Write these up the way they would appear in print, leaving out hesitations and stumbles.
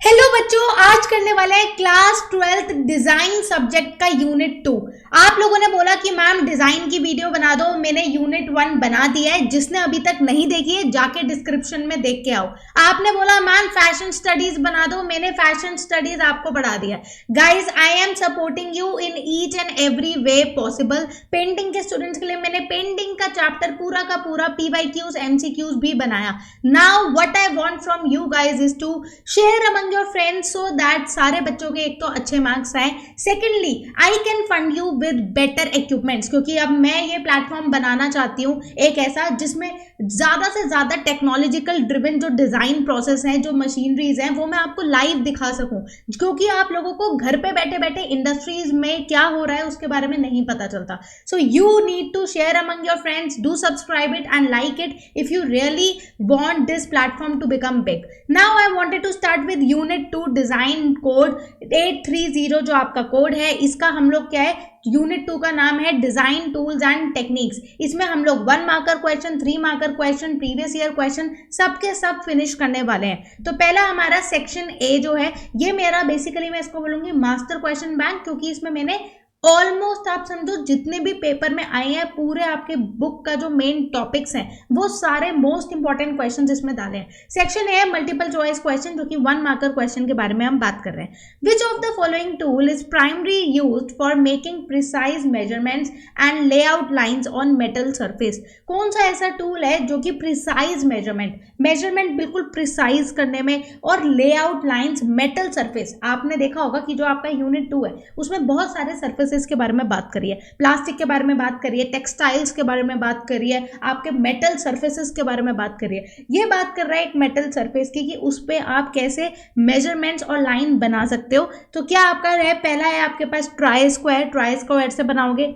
Hello बच्चों, आज करने वाला है क्लास 12th डिजाइन सब्जेक्ट का यूनिट 2। आप लोगों ने बोला कि मैम डिजाइन की वीडियो बना दो। मैंने यूनिट 1 बना दिया है, जिसने अभी तक नहीं देखी है जाके डिस्क्रिप्शन में देख के आओ। आपने बोला मैम फैशन स्टडीज बना दो, मैंने फैशन स्टडीज आपको बढ़ा दिया। Guys I am supporting you in each and every way possible. Painting के स्टूडेंट्स के लिए मैंने पेंटिंग का चैप्टर पूरा का पूरा PYQs MCQs भी बनाया। Now what I want from you guys is to share among your friends so that सारे बच्चों के एक तो अच्छे मार्क्स आए, secondly I can fund you with better equipments, क्योंकि अब मैं ये प्लेटफॉर्म बनाना चाहती हूँ एक ऐसा जिसमें ज्यादा से ज्यादा टेक्नोलॉजिकल ड्रिवन जो डिजाइन प्रोसेस है, जो मशीनरीज हैं, वो मैं आपको लाइव दिखा सकूं, क्योंकि आप लोगों को घर पे बैठे बैठे इंडस्ट्रीज में क्या हो रहा है उसके बारे में नहीं पता चलता। So you need to share among your friends, do subscribe it and like it if you really want this platform to become big. Now I wanted to start with unit 2 design code 830 जो आपका code है, इसका हम लोग क्या है, unit 2 का नाम है डिजाइन टूल्स एंड टेक्निक्स। इसमें हम लोग 1 marker question, 3 marker question, previous year question सबके सब फिनिश करने वाले हैं। तो पहला हमारा सेक्शन ए जो है, ये मेरा बेसिकली मैं इसको बोलूंगी मास्टर क्वेश्चन बैंक, क्योंकि इसमें मैंने ऑलमोस्ट आप समझो जितने भी पेपर में आए हैं पूरे आपके बुक का जो मेन टॉपिक्स हैं वो सारे मोस्ट इंपॉर्टेंट क्वेश्चंस इसमें डाले हैं। सेक्शन है मल्टीपल चॉइस क्वेश्चन, जो कि 1 मार्कर क्वेश्चन के बारे में हम बात कर रहे हैं। विच of the following tool is primary used for making precise measurements and layout lines on metal surface? कौन सा ऐसा टूल है जो कि प्रिसाइज मेजरमेंट बिल्कुल प्रिसाइज करने में और लेआउट लाइंस मेटल सरफेस? आपने देखा होगा कि जो आपका यूनिट 2 है उसमें बहुत सारे सरफेस के बारे में बात करिए, प्लास्टिक के बारे में बात करिए, टेक्सटाइल्स के बारे में बात करिए, आपके मेटल सरफेसेस के बारे में बात करिए। ये बात कर रहा है एक मेटल सरफेस की कि उस पे आप कैसे मेजरमेंट्स और लाइन बना सकते हो। तो क्या आपका है, पहला है आपके पास ट्राई स्क्वायर से बनाओगे,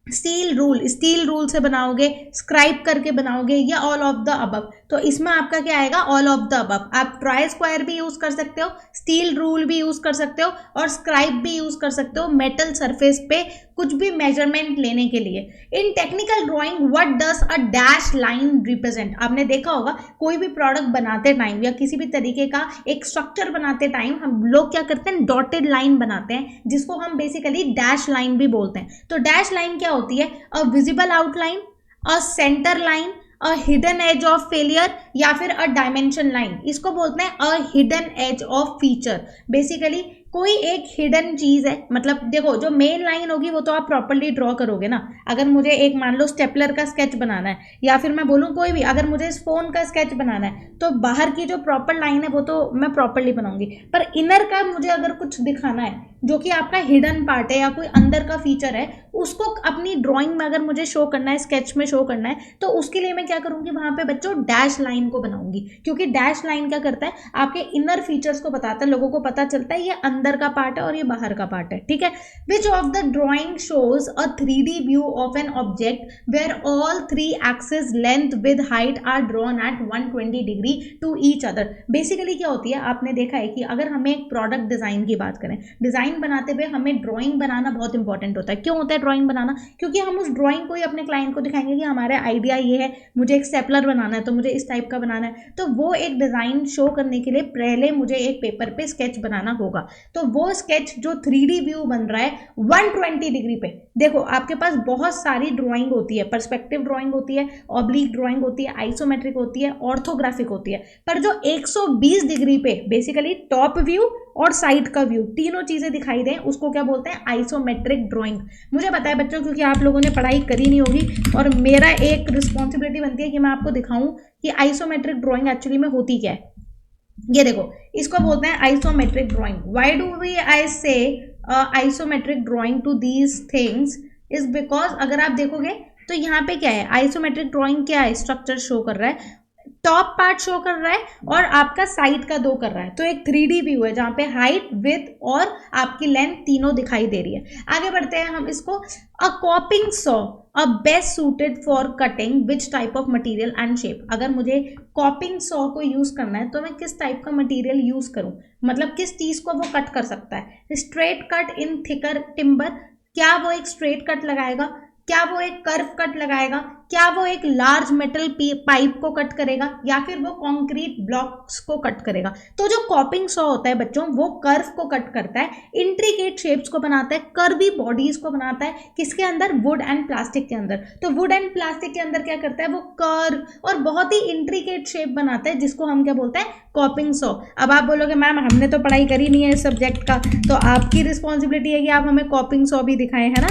स्टील रूल से बनाओगे, स्क्राइब करके बनाओगे, या ऑल ऑफ द अबव? तो इसमें आपका क्या आएगा, ऑल ऑफ द अबव। आप ट्राई स्क्वायर भी यूज कर सकते हो, स्टील रूल भी यूज कर सकते हो और स्क्राइब भी यूज कर सकते हो मेटल सरफेस पे कुछ भी मेजरमेंट लेने के लिए। इन technical drawing what does a dash line represent? आपने देखा होगा कोई भी प्रोडक्ट बनाते टाइम या किसी भी तरीके का एक स्ट्रक्चर बनाते टाइम हम लोग क्या करते हैं, डॉटेड लाइन बनाते हैं, जिसको हम बेसिकली डैश लाइन भी बोलते हैं। तो डैश लाइन क्या होती है? A visible outline, a centre line, a hidden as of failure, या फिर अ डायमेंशन लाइन। इसको बोलते हैं a hidden as of feature. Basically कोई एक हिडन चीज है, मतलब देखो जो मेन लाइन होगी वो तो आप प्रॉपर्ली ड्रॉ करोगे ना। अगर मुझे एक मान लो स्टेपलर का स्केच बनाना है, या फिर मैं बोलूँ कोई भी, अगर मुझे इस फोन का स्केच बनाना है, तो बाहर की जो प्रॉपर लाइन है वो तो मैं प्रॉपर्ली बनाऊंगी, पर इनर का मुझे अगर कुछ दिखाना है जो कि आपका हिडन पार्ट है या कोई अंदर का फीचर है, उसको अपनी ड्राइंग में अगर मुझे शो करना है, स्केच में शो करना है, तो उसके लिए मैं क्या करूंगी, वहां पे बच्चों डैश लाइन को बनाऊंगी। क्योंकि डैश लाइन क्या करता है, आपके इनर फीचर्स को बताता है, लोगों को पता चलता है ये अंदर का पार्ट है और ये बाहर का पार्ट है। ठीक है। Which of the drawing shows a 3D view of an object where all 3 axis length with height are drawn at 120 degree to each other? Basically क्या होती है, आपने देखा है कि अगर हमें एक प्रोडक्ट डिजाइन की बात करें, डिजाइन बनाते हुए हमें ड्राइंग बनाना बहुत इंपॉर्टेंट होता है। क्यों होता है ड्राइंग बनाना? क्योंकि हम उस ड्राइंग को ही अपने क्लाइंट को दिखाएंगे कि हमारा आइडिया ये है, मुझे एक स्टेपलर बनाना है तो मुझे इस टाइप का बनाना है। तो वो एक डिजाइन शो करने के लिए पहले मुझे एक पेपर पे स्केच बनाना होगा। तो वो स्केच जो 3D व्यू बन रहा है 120 डिग्री पे, देखो आपके पास बहुत सारी ड्राइंग होती है, पर्सपेक्टिव ड्राइंग होती है, ऑब्लिक ड्राइंग होती है, आइसोमेट्रिक होती है, ऑर्थोग्राफिक होती है, पर जो 120 डिग्री पे बेसिकली टॉप व्यू और साइड का व्यू तीनों चीजें दिखाई दें, उसको क्या बोलते हैं, आइसोमेट्रिक ड्राइंग। मुझे पता है बच्चों, क्योंकि आप लोगों ने पढ़ाई करी नहीं होगी और मेरा एक रिस्पॉन्सिबिलिटी बनती है कि मैं आपको दिखाऊं कि आइसोमेट्रिक ड्राइंग एक्चुअली में होती क्या है। ये देखो, इसको बोलते हैं isometric drawing. Why do we I say isometric drawing to these things is because अगर आप देखोगे तो यहाँ पे क्या है, आइसोमेट्रिक ड्राइंग क्या है, स्ट्रक्चर शो कर रहा है, टॉप पार्ट शो कर रहा है और आपका साइड का 2 कर रहा है। तो एक 3D व्यू है जहां पे हाइट, विड्थ और आपकी लेंथ तीनों दिखाई दे रही है। आगे बढ़ते हैं हम इसको। A coping saw a best suited for cutting which type of material and shape? अगर मुझे कॉपिंग सॉ को यूज करना है तो मैं किस टाइप का मटेरियल यूज करूं, मतलब किस चीज को वो कट कर सकता है। Straight cut in thicker timber, क्या वो एक स्ट्रेट कट लगाएगा, क्या वो एक कर्व कट लगाएगा, क्या वो एक लार्ज मेटल पाइप को कट करेगा या फिर वो कंक्रीट ब्लॉक्स को कट करेगा? तो जो कॉपिंग सॉ होता है बच्चों, वो कर्व को कट करता है, इंट्रिकेट शेप्स को बनाता है, कर्वी बॉडीज को बनाता है, किसके अंदर? वुड एंड प्लास्टिक के अंदर। तो वुड एंड प्लास्टिक के अंदर क्या करता है? वो कर्व और बहुत ही इंट्रिकेट शेप बनाता है, जिसको हम क्या बोलते हैं? कॉपिंग सॉ। अब आप बोलोगे मैम हमने तो पढ़ाई करी नहीं है इस सब्जेक्ट का, तो आपकी रिस्पॉन्सिबिलिटी है कि आप हमें कॉपिंग सॉ भी दिखाएं, है ना?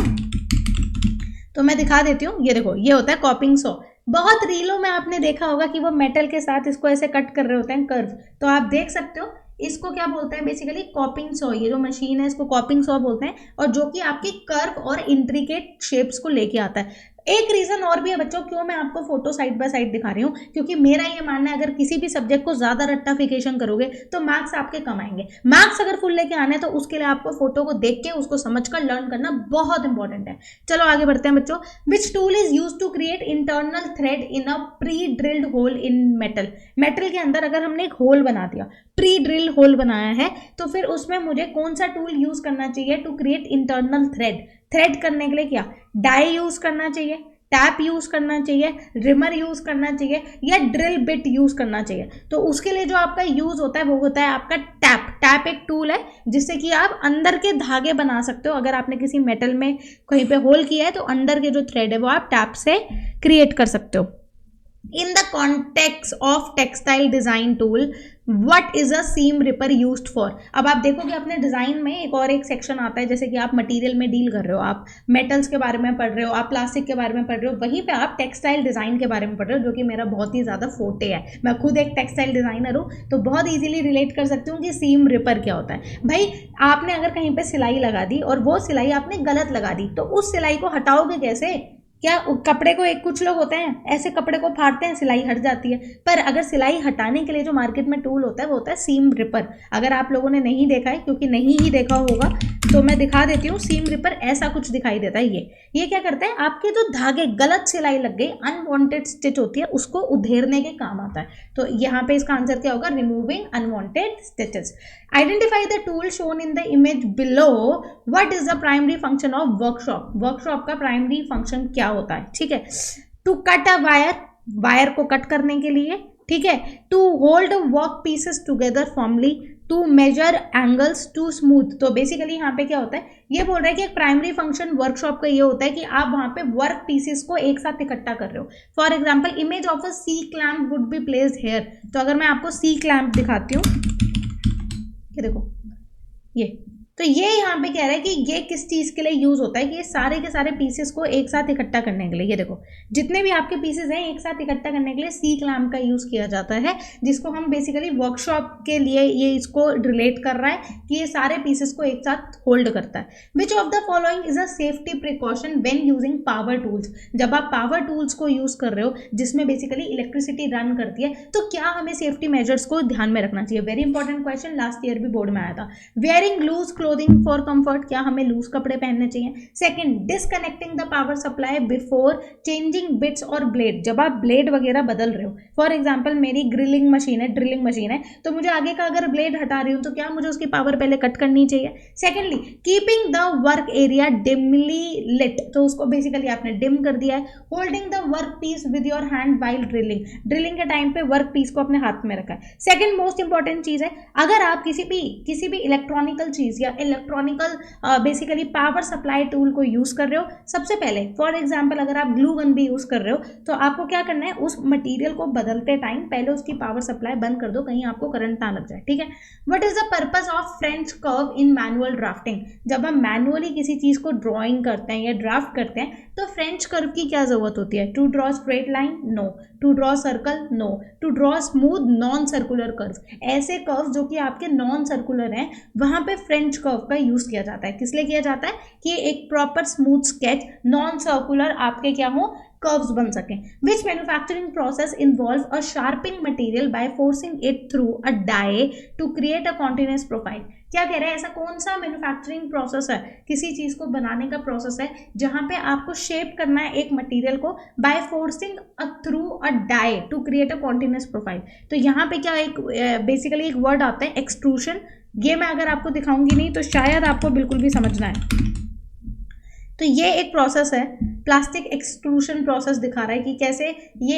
तो मैं दिखा देती हूँ। ये देखो, ये होता है कॉपिंग सॉ। बहुत रीलों में आपने देखा होगा कि वो मेटल के साथ इसको ऐसे कट कर रहे होते हैं, कर्व। तो आप देख सकते हो इसको क्या बोलते हैं? Basically कॉपिंग saw. ये जो मशीन है इसको कॉपिंग सॉ बोलते हैं, और जो कि आपकी कर्व और इंट्रिकेट शेप्स को लेके आता है। एक रीजन और भी है बच्चों, क्यों मैं आपको फोटो साइड बाय साइड दिखा रही हूँ, क्योंकि मेरा ये मानना है अगर किसी भी सब्जेक्ट को ज्यादा रट्टाफिकेशन करोगे तो मार्क्स आपके कम आएंगे। मार्क्स अगर फुल लेके आने तो उसके लिए आपको फोटो को देख के उसको समझकर लर्न करना बहुत इंपॉर्टेंट है। चलो आगे बढ़ते हैं बच्चों। Which tool is use to create internal thread in a pre drilled hole in metal? Metal के अंदर अगर हमने एक होल बना दिया, प्री ड्रिल होल बनाया है, तो फिर उसमें मुझे कौन सा टूल यूज करना चाहिए to create internal thread? Thread करने के लिए क्या डाई यूज करना चाहिए, टैप यूज करना चाहिए, रिमर यूज करना चाहिए, या ड्रिल बिट यूज करना चाहिए? तो उसके लिए जो आपका यूज होता है वो होता है आपका टैप। टैप एक टूल है जिससे कि आप अंदर के धागे बना सकते हो। अगर आपने किसी मेटल में कहीं पे होल किया है तो अंदर के जो थ्रेड है वो आप टैप से क्रिएट कर सकते हो। In the context of textile design tool, what is a seam ripper used for? अब आप देखोगे अपने डिजाइन में एक सेक्शन आता है, जैसे कि आप मटेरियल में डील कर रहे हो, आप मेटल्स के बारे में पढ़ रहे हो, आप प्लास्टिक के बारे में पढ़ रहे हो, वहीं पे आप टेक्सटाइल डिजाइन के बारे में पढ़ रहे हो, जो कि मेरा बहुत ही ज्यादा फोटे है। मैं खुद एक टेक्सटाइल डिजाइनर हूँ, तो बहुत इजीली रिलेट कर सकती हूँ कि सीम रिपर क्या होता है। भाई आपने अगर कहीं पे सिलाई लगा दी और वो सिलाई आपने गलत लगा दी, तो उस सिलाई को हटाओगे कैसे? क्या कपड़े को कुछ लोग होते हैं ऐसे कपड़े को फाड़ते हैं, सिलाई हट जाती है। पर अगर सिलाई हटाने के लिए जो मार्केट में टूल होता है वो होता है सीम रिपर। अगर आप लोगों ने नहीं देखा है, क्योंकि नहीं ही देखा होगा, तो मैं दिखा देती हूँ। सीम रिपर ऐसा कुछ दिखाई देता है। ये क्या करता है? आपके जो धागे गलत सिलाई लग गई, अनवांटेड स्टिच होती है, उसको उधेरने के काम आता है। तो यहाँ पे इसका आंसर क्या होगा? Removing unwanted stitches. Identify the tool shown in the image below. What is the primary function of workshop? Workshop का प्राइमरी फंक्शन क्या होता है? ठीक है, to cut a wire, wire को कट करने के लिए, ठीक है, to hold work pieces together formally, to measure angles, to smooth. तो बेसिकली यहाँ पे क्या होता है? ये बोल रहा है कि एक प्राइमरी फंक्शन वर्कशॉप का ये होता है कि आप वहां पे वर्क पीसेस को एक साथ इकट्ठा कर रहे हो। For example, image of a C clamp would be placed here. तो अगर मैं आपको सी क्लैम्प दिखाती हूँ, ये देखो, ये तो ये यहाँ पे कह रहा है कि ये किस चीज के लिए यूज होता है, कि ये सारे के सारे पीसेस को एक साथ इकट्ठा करने के लिए। ये देखो, जितने भी आपके पीसेस हैं एक साथ इकट्ठा करने के लिए सी क्लैम्प का यूज किया जाता है, जिसको हम बेसिकली वर्कशॉप के लिए ये इसको रिलेट कर रहा है कि ये सारे पीसेस को एक साथ होल्ड करता है। Which of the following is a safety precaution when using power tools? जब आप पावर टूल्स को यूज कर रहे हो जिसमें बेसिकली इलेक्ट्रिसिटी रन करती है, तो क्या हमें सेफ्टी मेजर्स को ध्यान में रखना चाहिए? Very important question, last year भी बोर्ड में आया था। Wearing loose clothing for comfort, क्या हमें लूज कपड़े पहनने चाहिए? Second, disconnecting the power supply before changing bits और ब्लेड, जब आप ब्लेड वगैरह बदल रहे हो। फॉर एग्जांपल, मेरी ड्रिलिंग मशीन है, तो मुझे आगे का अगर ब्लेड हटा रही हूँ तो क्या मुझे उसकी पावर पहले कट करनी चाहिए? Secondly, keeping the work area dimly lit, तो उसको बेसिकली आपने डिम कर दिया है। Holding the work piece with your hand while drilling के टाइम पे वर्क पीस को अपने हाथ में रखा है। सेकेंड मोस्ट इंपॉर्टेंट चीज है, अगर आप किसी भी इलेक्ट्रॉनिकल चीज या electronical basically power supply tool को यूज कर रहे हो, सबसे पहले फॉर एग्जांपल अगर आप ग्लू गन भी यूज कर रहे हो, तो आपको क्या करना है? उस मटेरियल को बदलते टाइम पहले उसकी पावर सप्लाई बंद कर दो, कहीं आपको करंट ना लग जाए, ठीक है। What is the purpose of French curve in manual drafting? जब हम मैनुअली किसी चीज को ड्रॉइंग करते हैं या ड्राफ्ट करते हैं, तो फ्रेंच कर्व की क्या जरूरत होती है? To draw straight line? No. To draw circle? No. To draw smooth non circular curve, ऐसे कर्व जो कि आपके नॉन सर्कुलर हैं, वहां पे फ्रेंच कर्व का यूज किया जाता है। किस लिए किया जाता है? कि एक proper smooth sketch non circular आपके क्या हो, कर्व्स बन सकें। Which manufacturing process involve a sharping material by forcing it through a die to create a continuous profile? क्या कह रहे हैं? ऐसा कौन सा मैन्युफैक्चरिंग प्रोसेस है, किसी चीज को बनाने का प्रोसेस है, जहां पे आपको शेप करना है एक मटेरियल को by forcing through a die to create a continuous profile? तो यहाँ पे क्या एक बेसिकली एक वर्ड आता है एक्सट्रूशन। ये मैं अगर आपको दिखाऊंगी नहीं तो शायद आपको बिल्कुल भी समझना है। तो ये एक प्रोसेस है प्लास्टिक एक्सट्रूशन प्रोसेस दिखा रहा है कि कैसे ये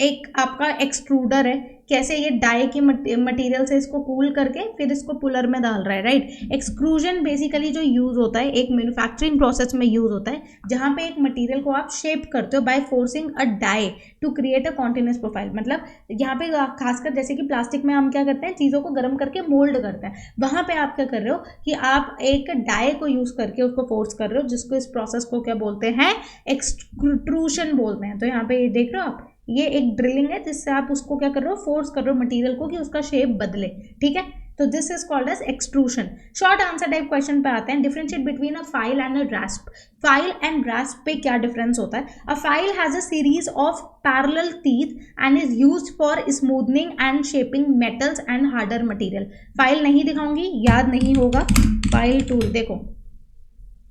एक आपका एक्सट्रूडर है, कैसे ये डाई की मटेरियल से इसको कूल करके फिर इसको पुलर में डाल रहा है, राइट। एक्सक्रूजन बेसिकली जो यूज होता है एक मैन्युफैक्चरिंग प्रोसेस में यूज होता है, जहां पे एक मटेरियल को आप शेप करते हो by forcing a die to create a continuous profile. मतलब यहाँ पे खासकर जैसे कि प्लास्टिक में हम क्या करते हैं, चीज़ों को गर्म करके मोल्ड करते हैं, वहां पे आप क्या कर रहे हो कि आप एक डाई को यूज करके उसको फोर्स कर रहे हो, जिसको इस प्रोसेस को क्या बोलते हैं, एक्सट्रूशन बोलते हैं। तो यहाँ पे ये देख रहे हो आप, ये एक ड्रिलिंग है जिससे आप उसको क्या कर रहे हो, फोर्स कर रहे हो मटेरियल को कि उसका शेप बदले, ठीक है। तो this is called as extrusion. Short answer type question पे आते हैं। Differentiate between a file and a rasp. File and rasp पे क्या डिफरेंस होता है? A file has a series of parallel teeth and is used for smoothening and shaping metals and harder material. File नहीं दिखाऊंगी, याद नहीं होगा। File tool देखो,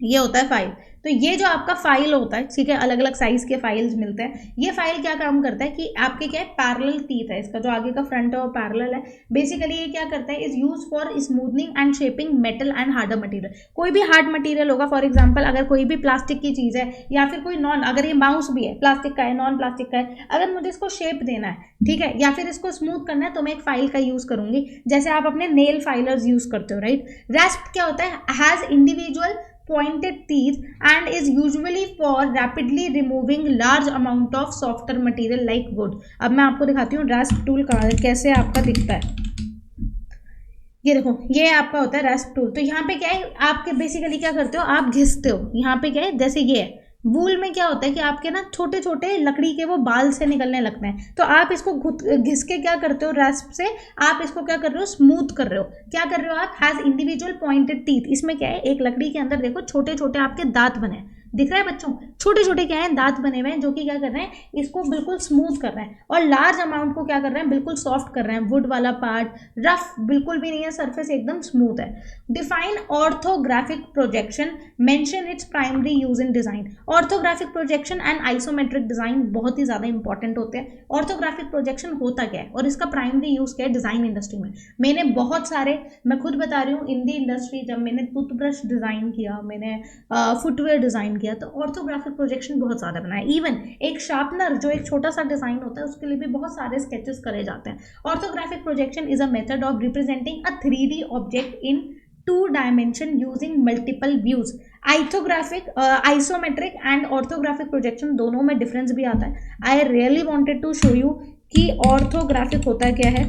ये होता है फाइल। तो ये जो आपका फाइल होता है, ठीक है, अलग अलग साइज के फाइल्स मिलते हैं। ये फाइल क्या काम करता है कि आपके क्या है, पैरेलल टीथ है, इसका जो आगे का फ्रंट है वो पैरेलल है। बेसिकली ये क्या करता है, is use for smoothening and shaping metal and harder material. कोई भी हार्ड मटेरियल होगा, फॉर एग्जांपल अगर कोई भी प्लास्टिक की चीज है या फिर कोई नॉन, अगर ये माउस भी है प्लास्टिक का है, नॉन प्लास्टिक का है, अगर मुझे इसको शेप देना है, ठीक है, या फिर इसको स्मूथ करना है, तो मैं एक फाइल का यूज करूंगी, जैसे आप अपने नेल फाइलर्स यूज करते हो, राइट। रैस्प क्या होता है, has individual pointed teeth and is usually for rapidly removing large amount of softer material like wood। अब मैं आपको दिखाती हूँ रैस्प टूल कैसे आपका दिखता है। ये देखो, ये आपका होता है रैस्प टूल। तो यहाँ पे क्या है, आपके बेसिकली क्या करते हो, आप घिसते हो। यहाँ पे क्या है, जैसे ये है, वूल में क्या होता है कि आपके ना छोटे छोटे लकड़ी के वो बाल से निकलने लगते हैं, तो आप इसको घिस के क्या करते हो, रैस्प से आप इसको क्या कर रहे हो, स्मूथ कर रहे हो। क्या कर रहे हो आप, हैज इंडिविजुअल पॉइंटेड टीथ। इसमें क्या है, एक लकड़ी के अंदर देखो छोटे छोटे आपके दांत बने हैं, दिख रहा है बच्चों, छोटे छोटे क्या है, दांत बने हुए हैं, जो कि क्या कर रहे हैं, इसको बिल्कुल स्मूथ कर रहे हैं। और लार्ज अमाउंट को क्या कर रहे हैं, बिल्कुल सॉफ्ट कर रहे हैं। वुड वाला पार्ट रफ बिल्कुल भी नहीं है, सरफेस एकदम स्मूथ है। Define orthographic projection, mention its primary use in design. Orthographic projection and isometric design बहुत ही ज्यादा इंपॉर्टेंट होते हैं। ऑर्थोग्राफिक प्रोजेक्शन होता क्या है और इसका प्राइमरी यूज क्या है डिजाइन इंडस्ट्री में। मैंने बहुत सारे, मैं खुद बता रही हूँ, इन दी इंडस्ट्री जब मैंने टूथब्रश डिजाइन किया, मैंने फुटवेयर डिजाइन किया, तो ऑर्थोग्राफिक प्रोजेक्शन बहुत ज़्यादा बनाया। इवन एक शार्पनर जो एक छोटा सा डिजाइन होता है, उसके लिए भी बहुत सारे स्केचेस करे जाते हैं। Orthographic projection is a method of representing a 3D object in 2 dimension using multiple views. आइथोग्राफिक, आइसोमेट्रिक एंड ऑर्थोग्राफिक प्रोजेक्शन दोनों में डिफरेंस भी आता है। I really wanted to show you कि ऑर्थोग्राफिक होता क्या है।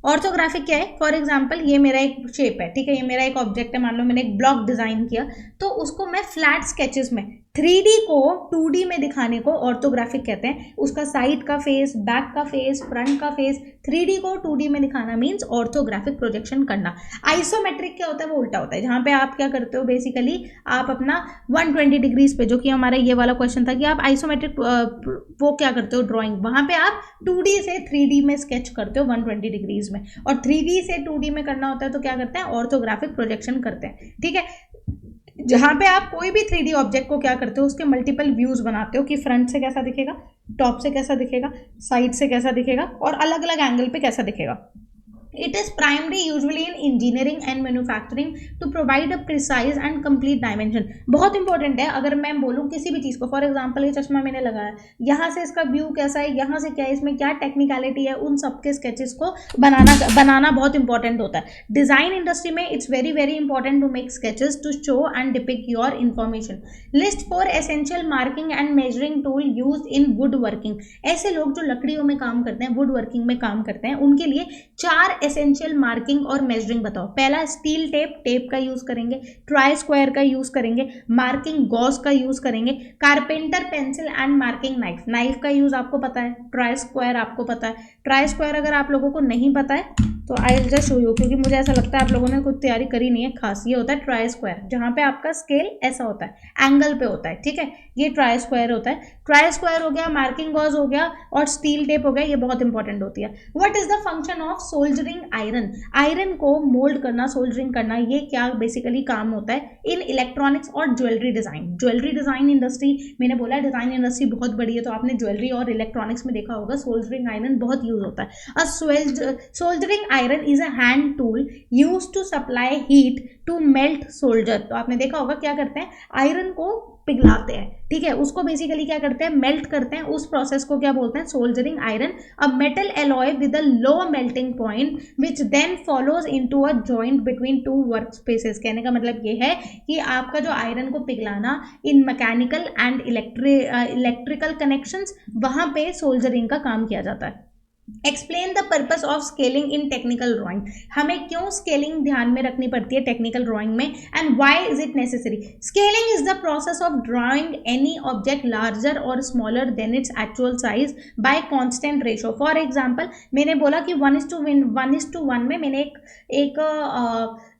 ऑर्थोग्राफिक क्या है, फॉर एग्जाम्पल ये मेरा एक शेप है, ठीक है, ये मेरा एक ऑब्जेक्ट है, मान लो मैंने एक ब्लॉक डिजाइन किया, तो उसको मैं फ्लैट स्केचेस में 3D को 2D में दिखाने को ऑर्थोग्राफिक कहते हैं। उसका साइड का फेस, बैक का फेस, फ्रंट का फेस, 3D को 2D में दिखाना मीन्स ऑर्थोग्राफिक प्रोजेक्शन करना। आइसोमेट्रिक क्या होता है, वो उल्टा होता है, जहां पे आप क्या करते हो, बेसिकली आप अपना 120 डिग्रीज पे, जो कि हमारा ये वाला क्वेश्चन था कि आप आइसोमेट्रिक वो क्या करते हो, ड्रॉइंग, वहां पे आप 2D से 3D में स्केच करते हो 120 डिग्रीज में, और 3D से 2D में करना होता है तो क्या करते हैं, ऑर्थोग्राफिक प्रोजेक्शन करते हैं, ठीक है। जहां पे आप कोई भी 3D ऑब्जेक्ट को क्या करते हो, उसके मल्टीपल व्यूज बनाते हो कि फ्रंट से कैसा दिखेगा, टॉप से कैसा दिखेगा, साइड से कैसा दिखेगा, और अलग अलग एंगल पे कैसा दिखेगा। It is primarily usually in engineering and manufacturing to provide a precise and complete dimension। बहुत इंपॉर्टेंट है। अगर मैं बोलूँ किसी भी चीज़ को, फॉर एग्जांपल ये चश्मा मैंने लगाया, यहाँ से इसका व्यू कैसा है, यहाँ से क्या है, इसमें क्या टेक्निकलिटी है, उन सब के स्केचेस को बनाना बहुत इंपॉर्टेंट होता है। डिजाइन इंडस्ट्री में it's very very important to make sketches to show and depict your information. List for essential marking and measuring tool use in wood working. ऐसे लोग जो लकड़ियों में काम करते हैं, वुड वर्किंग में काम करते हैं, उनके लिए 4 एसेंशियल मार्किंग और मेजरिंग बताओ। पहला स्टील टेप का यूज करेंगे, ट्राई स्क्वायर का यूज करेंगे, मार्किंग गॉस का यूज करेंगे, carpenter pencil and marking knife का यूज आपको पता है, ट्राई स्क्वायर आपको पता है। ट्राई स्क्वायर अगर आप लोगों को नहीं पता है तो I will just show you, क्योंकि मुझे ऐसा लगता है आप लोगों ने कुछ तैयारी करी नहीं है खास। ये होता है ट्राई स्क्वायर, जहां पे आपका स्केल ऐसा होता है, एंगल पे होता है, ठीक है, ये ट्राई स्क्वायर होता है। ट्राई स्क्वायर हो गया, मार्किंग गॉज हो गया, और स्टील टेप हो गया, ये बहुत इंपॉर्टेंट होती है। What is the function of soldiering iron. Iron को मोल्ड करना, सोल्जरिंग करना, ये क्या बेसिकली काम होता है इन इलेक्ट्रॉनिक्स और jewellery design. Jewellery design industry, मैंने बोला डिजाइन इंडस्ट्री बहुत बड़ी है, तो आपने ज्वेलरी और इलेक्ट्रॉनिक्स में देखा होगा सोल्जरिंग आयरन बहुत यूज होता है। Soldering iron is a hand tool used to supply heat to melt solder. तो आपने देखा होगा क्या करते हैं, आयरन को पिघलाते हैं, ठीक है, उसको बेसिकली क्या करते हैं, मेल्ट करते हैं, उस प्रोसेस को क्या बोलते हैं, soldering iron. A metal alloy with a low melting point which then follows into a joint between two work spaces. कहने का मतलब ये है कि आपका जो आयरन को पिघलाना in mechanical and electrical connections, वहां पे सोल्जरिंग का काम किया जाता है। Explain the purpose of scaling in technical drawing. हमें क्यों स्केलिंग ध्यान में रखनी पड़ती है टेक्निकल ड्राइंग में, and why is it necessary. Scaling is the process of drawing any object larger और smaller than its actual size by constant ratio. For example, मैंने बोला कि 1:1 में मैंने एक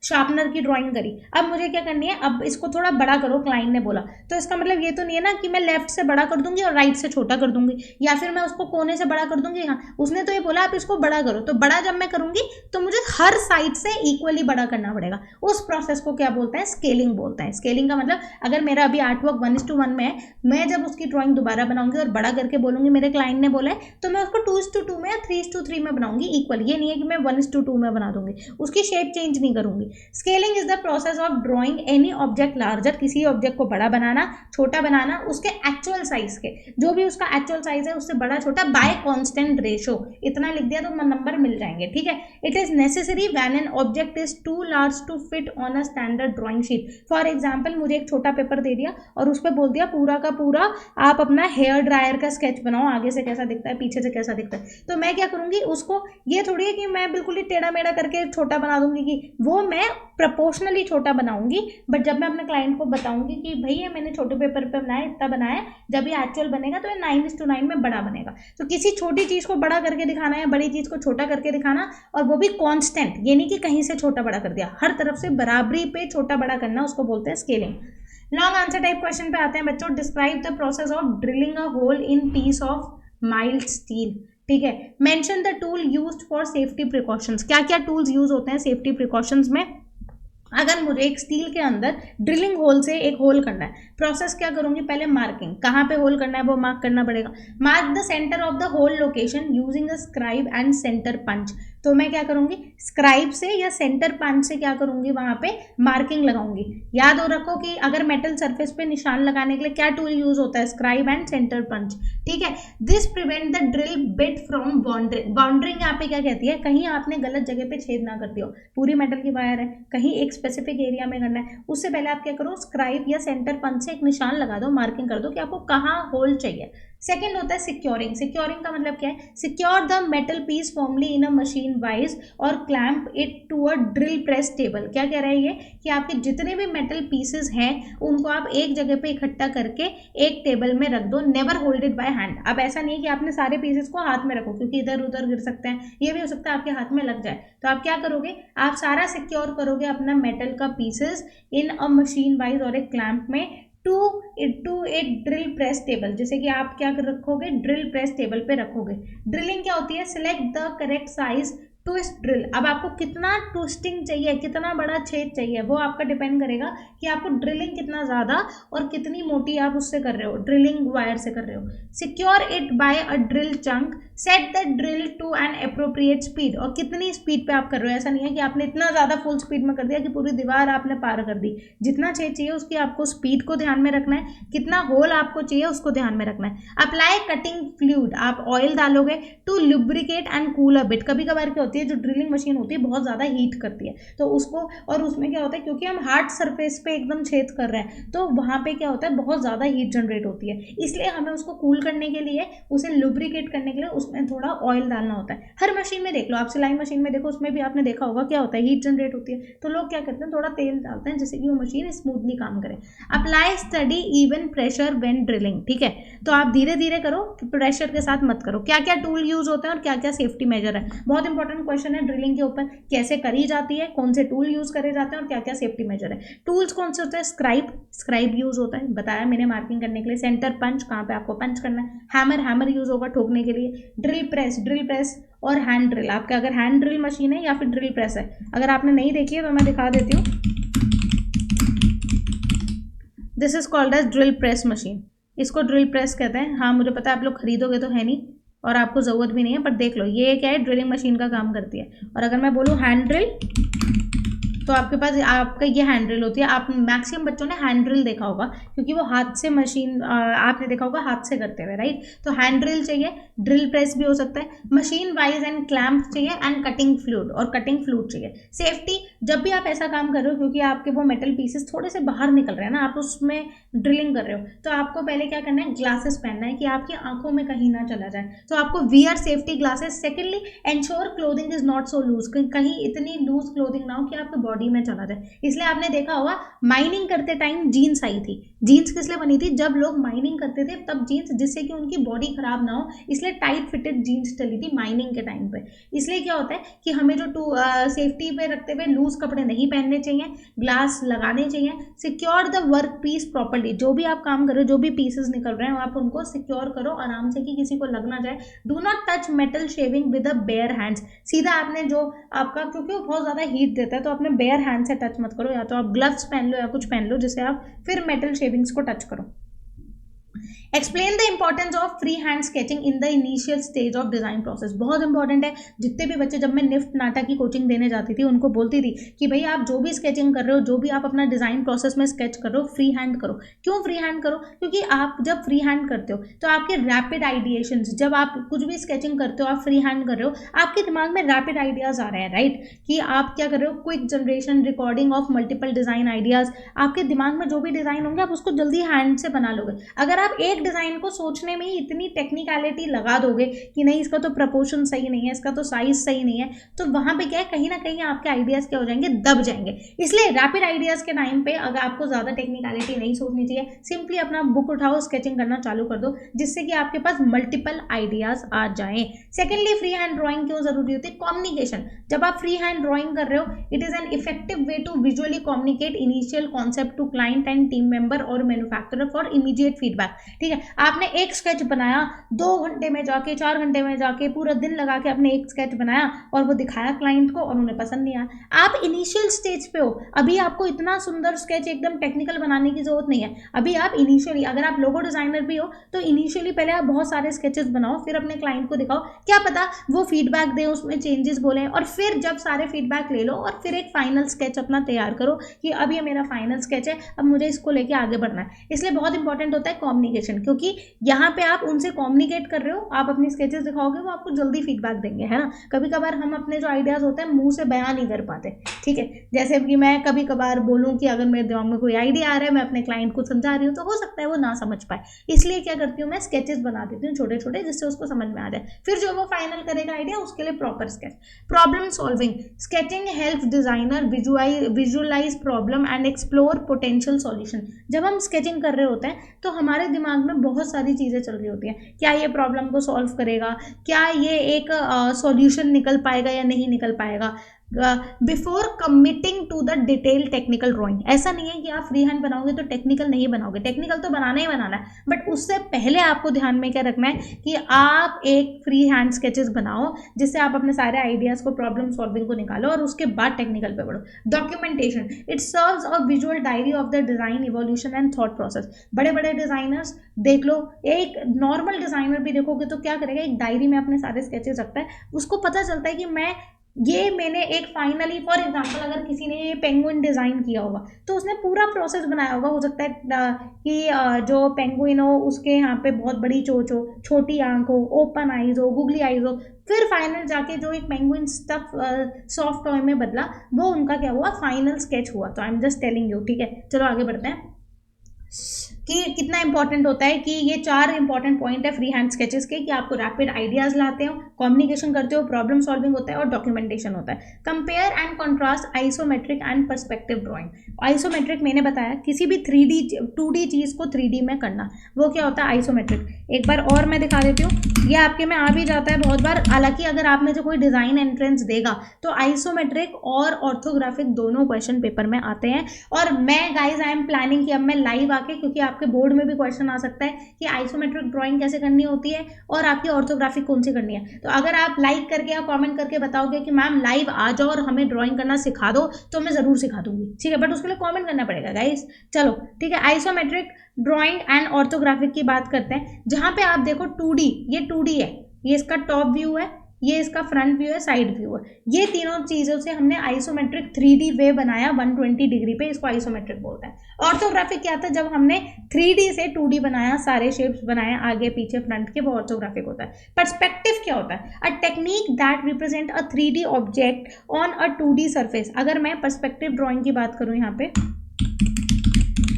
शार्पनर की ड्राइंग करी। अब मुझे क्या करनी है, अब इसको थोड़ा बड़ा करो, क्लाइंट ने बोला, तो इसका मतलब ये तो नहीं है ना कि मैं लेफ्ट से बड़ा कर दूंगी और राइट से छोटा कर दूंगी, या फिर मैं उसको कोने से बड़ा कर दूंगी। हाँ, उसने तो ये बोला आप इसको बड़ा करो, तो बड़ा जब मैं करूंगी तो मुझे हर साइड से इक्वली बड़ा करना पड़ेगा। उस प्रोसेस को क्या बोलते हैं, स्केलिंग बोलते हैं। स्केलिंग का मतलब, अगर मेरा अभी आर्ट वर्क 1:1 में है, मैं जब उसकी ड्राइंग दोबारा बनाऊंगी और बड़ा करके बोलूंगी मेरे क्लाइंट ने बोला है, तो मैं उसको 2:2 में या 3:3 में बनाऊंगी इक्वल। ये नहीं है कि मैं 1:2 में बना दूंगी, उसकी शेप चेंज नहीं करूंगी। Scaling is the process of drawing any object larger, किसी ऑब्जेक्ट को बड़ा बनाना, छोटा बनाना, उसके एक्चुअल साइज के, जो भी उसका एक्चुअल साइज है उससे बड़ा छोटा, बाय कांस्टेंट रेशो। इतना लिख दिया तो नंबर मिल जाएंगे, ठीक है। It is necessary when an object is too large to fit on a standard drawing sheet. For example, मुझे एक छोटा पेपर दे दिया और उस पर बोल दिया पूरा का पूरा आप अपना हेयर ड्रायर का स्केच बनाओ, आगे से कैसा दिखता है, पीछे से कैसा दिखता है। तो मैं क्या करूंगी, उसको ये थोड़ी है कि मैं बिल्कुल ही टेढ़ा मेढ़ा करके छोटा बना दूंगी, कि वो मैं प्रपोर्शनली छोटा बनाऊंगी। बट जब मैं अपने क्लाइंट को बताऊंगी कि भैया मैंने छोटे पेपर पे बनाया, इतना बनाया, जब ये एक्चुअल बनेगा तो ये 9:9 में बड़ा बनेगा। तो किसी छोटी चीज को बड़ा करके दिखाना है, बड़ी चीज को छोटा करके दिखाना, और वो भी कांस्टेंट, ये नहीं कि कहीं से छोटा बड़ा कर दिया, हर तरफ से बराबरी पे छोटा बड़ा करना, उसको बोलते हैं scaling. Long answer type question पे आते हैं बच्चों। Describe the process of drilling a hole in piece of mild steel, ठीक है। Mention the tool used for safety precautions. क्या क्या टूल्स यूज होते हैं सेफ्टी प्रिकॉशंस में। अगर मुझे एक स्टील के अंदर ड्रिलिंग होल से एक होल करना है, प्रोसेस क्या करूंगी, पहले मार्किंग, कहाँ पे होल करना है वो मार्क करना पड़ेगा। Mark the centre of the hole location using a scribe and centre punch. तो मैं क्या करूंगी, स्क्राइब से या सेंटर पंच से क्या करूंगी, वहां पे मार्किंग लगाऊंगी। याद हो रखो कि अगर मेटल सरफेस पे निशान लगाने के लिए क्या टूल यूज होता है, स्क्राइब एंड सेंटर पंच, ठीक है। This prevent the drill bit from bounding. Bounding यहाँ पे क्या कहती है, कहीं आपने गलत जगह पे छेद ना करती हो, पूरी मेटल की वायर है, कहीं एक स्पेसिफिक एरिया में करना है, उससे पहले आप क्या करो, स्क्राइब या सेंटर पंच से एक निशान लगा दो, मार्किंग कर दो कि आपको कहाँ होल चाहिए। सेकेंड होता है सिक्योरिंग। सिक्योरिंग का मतलब क्या है, secure the metal piece formally in a machine vise और clamp it to a drill press table. क्या कह रहा है ये, कि आपके जितने भी मेटल पीसेस हैं उनको आप एक जगह पे इकट्ठा करके एक टेबल में रख दो। Never hold it by hand. अब ऐसा नहीं है कि आपने सारे पीसेस को हाथ में रखो, क्योंकि इधर उधर गिर सकते हैं, ये भी हो सकता है आपके हाथ में लग जाए। तो आप क्या करोगे, आप सारा सिक्योर करोगे अपना मेटल का pieces in a machine vise और एक क्लैंप में टू एक ड्रिल प्रेस टेबल। जैसे कि आप क्या रखोगे, ड्रिल प्रेस टेबल पे रखोगे। ड्रिलिंग क्या होती है, select the correct size twist drill. अब आपको कितना ट्विस्टिंग चाहिए, कितना बड़ा छेद चाहिए, वो आपका डिपेंड करेगा कि आपको ड्रिलिंग कितना ज़्यादा और कितनी मोटी आप उससे कर रहे हो, ड्रिलिंग वायर से कर रहे हो। Secure it by a drill chuck. Set the drill to an appropriate speed. और कितनी स्पीड पे आप कर रहे हो, ऐसा नहीं है कि आपने इतना ज़्यादा फुल स्पीड में कर दिया कि पूरी दीवार आपने पार कर दी। जितना छेद चाहिए उसकी आपको स्पीड को ध्यान में रखना है, कितना होल आपको चाहिए उसको ध्यान में रखना है। Apply cutting fluid. आप ऑयल डालोगे to lubricate and cool a bit. कभी कभार क्या होती है, जो ड्रिलिंग मशीन होती है बहुत ज़्यादा हीट करती है, तो उसको, और उसमें क्या होता है, क्योंकि हम हार्ड सरफेस पे एकदम छेद कर रहे हैं, तो वहाँ पे क्या होता है, बहुत ज़्यादा हीट जनरेट होती है। इसलिए हमें उसको कूल करने के लिए, उसे लुब्रिकेट करने के लिए उसमें थोड़ा ऑयल डालना होता है। हर मशीन में देख लो आप, सिलाई मशीन में देखो, उसमें भी आपने देखा होगा क्या होता है, हीट जनरेट होती है, तो लोग क्या करते हैं, थोड़ा तेल डालते हैं जिससे कि वो मशीन स्मूथली काम करे। Apply study even pressure when drilling, ठीक है। तो आप धीरे धीरे करो, प्रेशर के साथ मत करो। क्या क्या टूल यूज होते हैं और क्या क्या सेफ्टी मेजर है, बहुत इंपॉर्टेंट क्वेश्चन है ड्रिलिंग के ऊपर। कैसे करी जाती है, कौन से टूल यूज करे जाते हैं और क्या क्या सेफ्टी मेजर है। टूल्स कौन से होते हैं, स्क्राइब यूज होता है, बताया मैंने, मार्किंग करने के लिए। सेंटर पंच, कहाँ पे आपको पंच करना है। हैमर यूज होगा ठोकने के लिए। ड्रिल प्रेस और हैंड ड्रिल। आपके अगर हैंड ड्रिल मशीन है या फिर ड्रिल प्रेस है, अगर आपने नहीं देखी है तो मैं दिखा देती हूँ। This is called as drill press machine. इसको ड्रिल प्रेस कहते हैं। हाँ, मुझे पता है आप लोग खरीदोगे तो है नहीं और आपको ज़रूरत भी नहीं है, पर देख लो, ये क्या है, ड्रिलिंग मशीन का काम करती है। और अगर मैं बोलूँ हैंड ड्रिल, तो आपके पास आपका ये हैंड ड्रिल होती है। आप मैक्सिमम बच्चों ने हैंड ड्रिल देखा होगा क्योंकि वो हाथ से मशीन आपने देखा होगा हाथ से करते हुए, राइट। तो हैंड ड्रिल चाहिए, ड्रिल प्रेस भी हो सकता है, मशीन वाइज एंड क्लैंप चाहिए, एंड कटिंग फ्लूइड और कटिंग फ्लूइड चाहिए। सेफ्टी, जब भी आप ऐसा काम कर रहे हो क्योंकि आपके वो मेटल पीसेस थोड़े से बाहर निकल रहे हैं ना, आप उसमें ड्रिलिंग कर रहे हो, तो आपको पहले क्या करना है, ग्लासेस पहनना है कि आपकी आंखों में कहीं ना चला जाए। तो आपको wear safety glasses. Secondly, ensure clothing is not so loose, कहीं इतनी लूज क्लोथिंग ना हो कि आपके बॉडी में चला जाए। इसलिए आपने देखा होगा माइनिंग करते टाइम जीन्स आई थी। जीन्स किस लिए बनी थी, जब लोग माइनिंग करते थे तब जीन्स, जिससे कि उनकी बॉडी खराब ना हो, इसलिए टाइट फिटेड जीन्स चली थी माइनिंग के टाइम पे। इसलिए क्या होता है कि हमें जो सेफ्टी पे रखते हुए लूज कपड़े नहीं पहनने चाहिए, ग्लास लगाने चाहिए। Secure the work piece properly, जो भी आप काम कर रहे हो, जो भी पीसेस निकल रहे हैं, आप उनको सिक्योर करो आराम से कि किसी को लग ना जाए। Do not touch metal shaving with a bare hands, सीधा आपने जो आपका, क्योंकि वो बहुत ज्यादा हीट देता है, तो अपने बेयर हैंड से टच मत करो, या तो आप ग्लव्स पहन लो या कुछ पहन लो जिससे आप फिर मेटल शेविंग्स को टच करो। Explain the importance of free hand sketching in the initial stage of design process, बहुत इंपॉर्टेंट है। जितने भी बच्चे, जब मैं निफ्ट नाटा की कोचिंग देने जाती थी, उनको बोलती थी कि भाई आप जो भी स्केचिंग कर रहे हो, जो भी आप अपना डिजाइन प्रोसेस में स्केच कर रहे हो, फ्री हैंड करो। क्यों फ्री हैंड करो, क्योंकि आप जब फ्री हैंड करते हो तो आपके रैपिड आइडिएशन, जब आप कुछ भी स्केचिंग करते हो, आप फ्री हैंड कर रहे हो, आपके दिमाग में रैपिड आइडियाज आ रहे हैं, राइट। कि आप क्या कर रहे हो, quick generation, recording of multiple design ideas. आपके दिमाग में जो भी डिजाइन होंगे आप उसको जल्दी हैंड से बना लोगे। अगर आप एक डिजाइन को सोचने में ही इतनी टेक्निकलिटी लगा दोगे कि नहीं इसका तो प्रपोर्शन सही नहीं है, इसका तो साइज सही नहीं है, तो वहां पे क्या है, कहीं ना कहीं आपके आइडियाज क्या हो जाएंगे, दब जाएंगे। इसलिए रैपिड आइडियाज के टाइम पे अगर आपको ज्यादा टेक्निकलिटी नहीं सोचनी चाहिए, सिंपली अपना बुक उठाओ, स्केचिंग करना चालू कर दो, जिससे कि आपके पास मल्टीपल आइडियाज आ जाएं। सेकेंडली, फ्री हैंड ड्रॉइंग क्यों जरूरी होती है, कम्युनिकेशन। जब आप फ्री हैंड ड्रॉइंग कर रहे हो, it is an effective way to visually communicate initial concept to client and team member और मैन्युफैक्चरर फॉर इमीडिएट फीडबैक। ठीक है, आपने एक स्केच बनाया, 2 घंटे में जाके, 4 घंटे में जाके, पूरा दिन लगा के आपने एक स्केच बनाया और वो दिखाया क्लाइंट को और उन्हें पसंद नहीं आया। आप इनिशियल स्टेज पे हो, अभी आपको इतना सुंदर स्केच एकदम टेक्निकल बनाने की जरूरत नहीं है। अभी आप इनिशियली, अगर आप लोगो डिजाइनर भी हो तो इनिशियली पहले आप बहुत सारे स्केचेस बनाओ, फिर अपने क्लाइंट को दिखाओ, क्या पता वो फीडबैक दे, उसमें चेंजेस बोले, और फिर जब सारे फीडबैक ले लो और फिर एक फाइनल स्केच अपना तैयार करो कि अब ये मेरा फाइनल स्केच है, अब मुझे इसको लेके आगे बढ़ना है। इसलिए बहुत इंपॉर्टेंट होता है कम्युनिकेशन, क्योंकि यहाँ पे आप उनसे कम्युनिकेट कर रहे हो, आप अपनी स्केचेस दिखाओगे, वो आपको जल्दी फीडबैक देंगे, है ना। कभी कभार हम अपने जो आइडियाज होते हैं मुंह से बयान नहीं कर पाते, ठीक है। जैसे कि मैं कभी कभार बोलूँ कि अगर मेरे दिमाग में कोई आइडिया आ रहा है, मैं अपने क्लाइंट को समझा रही हूँ, तो हो सकता है वो ना समझ पाए, इसलिए क्या करती हूँ, मैं स्केचेस बना देती हूँ छोटे छोटे, जिससे उसको समझ में आ जाए, फिर जो वो फाइनल करेगा आइडिया, उसके लिए proper sketch. Problem solving, sketching help designer visualize problem and explore potential solution. जब हम स्केचिंग कर रहे होते हैं तो हमारे दिमाग में बहुत सारी चीजें चल रही होती हैं, क्या ये प्रॉब्लम को सॉल्व करेगा, क्या ये एक सॉल्यूशन निकल पाएगा या नहीं निकल पाएगा, before committing to the detail technical drawing. ऐसा नहीं है कि आप फ्री हैंड बनाओगे तो टेक्निकल नहीं बनाओगे, टेक्निकल तो बनाना ही बनाना है, बट उससे पहले आपको ध्यान में क्या रखना है कि आप एक फ्री हैंड स्केचेस बनाओ, जिससे आप अपने सारे आइडियाज को, प्रॉब्लम सॉल्विंग को निकालो और उसके बाद टेक्निकल पे बढ़ो। Documentation, it serves a visual diary of the design evolution and thought process. बड़े बड़े डिजाइनर्स देख लो, एक नॉर्मल डिजाइनर भी देखोगे तो क्या करेगा, एक डायरी में अपने सारे स्केचेस रखता है, उसको पता चलता है कि मैंने एक फाइनली, फॉर एग्जांपल अगर किसी ने ये पेंगुइन डिजाइन किया होगा तो उसने पूरा प्रोसेस बनाया होगा, हो सकता है कि जो पेंगुइन हो उसके यहाँ पे बहुत बड़ी चोंच हो, छोटी आंख हो, ओपन आईज हो, गुगली आईज हो, फिर फाइनल जाके जो एक पेंगुइन स्टफ सॉफ्ट टॉय में बदला, वो उनका क्या हुआ, फाइनल स्केच हुआ। तो I am just telling you, ठीक है। चलो आगे बढ़ते हैं कि कितना इंपॉर्टेंट होता है, कि ये 4 इंपॉर्टेंट पॉइंट है फ्री हैंड स्केचेस के, कि आपको रैपिड आइडियाज लाते हो, कम्युनिकेशन करते हो, प्रॉब्लम सॉल्विंग होता है और डॉक्यूमेंटेशन होता है। Compare and contrast isometric and perspective drawing. Isometric मैंने बताया, किसी भी 3D 2D चीज को 3D में करना, वो क्या होता है, आइसोमेट्रिक। एक बार और मैं दिखा देती हूँ, ये आपके में आ भी जाता है बहुत बार, हालांकि अगर आप में से कोई डिजाइन एंट्रेंस देगा तो आइसोमेट्रिक और ऑर्थोग्राफिक दोनों क्वेश्चन पेपर में आते हैं। और मैं गाइज आई एम प्लानिंग कि अब मैं लाइव आके, क्योंकि आपके बोर्ड में भी क्वेश्चन आ सकता है कि आइसोमेट्रिक ड्राइंग कैसे करनी होती है और आपकी ऑर्थोग्राफिक कौन सी करनी है, तो अगर आप लाइक करके या कमेंट करके बताओगे कि मैम लाइव आ जाओ और हमें ड्राइंग करना सिखा दो, तो मैं जरूर सिखा दूंगी, ठीक है, बट उसके लिए कमेंट करना पड़ेगा गाइस। चलो ठीक है, आइसोमेट्रिक ड्राइंग एंड ऑर्थोग्राफिक की बात करते हैं, जहां पे आप देखो 2D, ये 2D है, ये इसका टॉप व्यू है, ये इसका फ्रंट व्यू है, साइड व्यू है। ये तीनों चीज़ों से हमने आइसोमेट्रिक 3D वे बनाया 120 डिग्री पे, इसको आइसोमेट्रिक बोलते हैं। ऑर्थोग्राफिक क्या था, जब हमने 3D से 2D बनाया, सारे शेप्स बनाए आगे पीछे फ्रंट के, वो ऑर्थोग्राफिक होता है। पर्सपेक्टिव क्या होता है, a technique that represent a 3D object on a 2D surface. अगर मैं पर्सपेक्टिव ड्राइंग की बात करूँ, यहाँ पे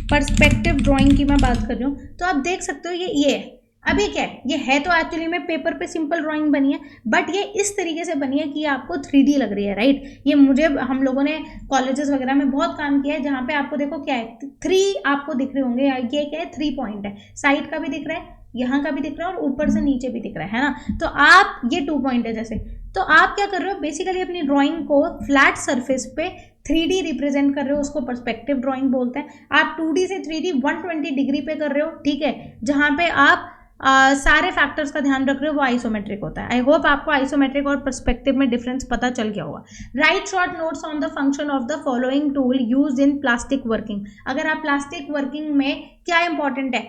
पर्सपेक्टिव ड्राइंग की मैं बात कर रही हूँ, तो आप देख सकते हो ये है। अब ये क्या है, ये है तो एक्चुअली में पेपर पे सिंपल ड्राइंग बनी है, बट ये इस तरीके से बनी है कि आपको 3D लग रही है, राइट। ये मुझे, हम लोगों ने कॉलेजेस वगैरह में बहुत काम किया है, जहाँ पे आपको देखो क्या है, 3 आपको दिख रहे होंगे, ये क्या है, 3 पॉइंट है, साइड का भी दिख रहा है, यहाँ का भी दिख रहा है, और ऊपर से नीचे भी दिख रहा है ना। तो आप, ये 2 पॉइंट है जैसे, तो आप क्या कर रहे हो, बेसिकली अपनी ड्राइंग को फ्लैट सरफेस पे 3D रिप्रेजेंट कर रहे हो, उसको पर्सपेक्टिव ड्राइंग बोलते हैं। आप 2D से 3D 120 डिग्री पे कर रहे हो, ठीक है, जहाँ पे आप सारे फैक्टर्स का ध्यान रख रहे हो, वो आइसोमेट्रिक होता है। आई होप आपको आइसोमेट्रिक और पर्सपेक्टिव में डिफरेंस पता चल गया होगा। Right short notes on the function of the following tool used in plastic working. अगर आप प्लास्टिक वर्किंग में क्या इंपॉर्टेंट है,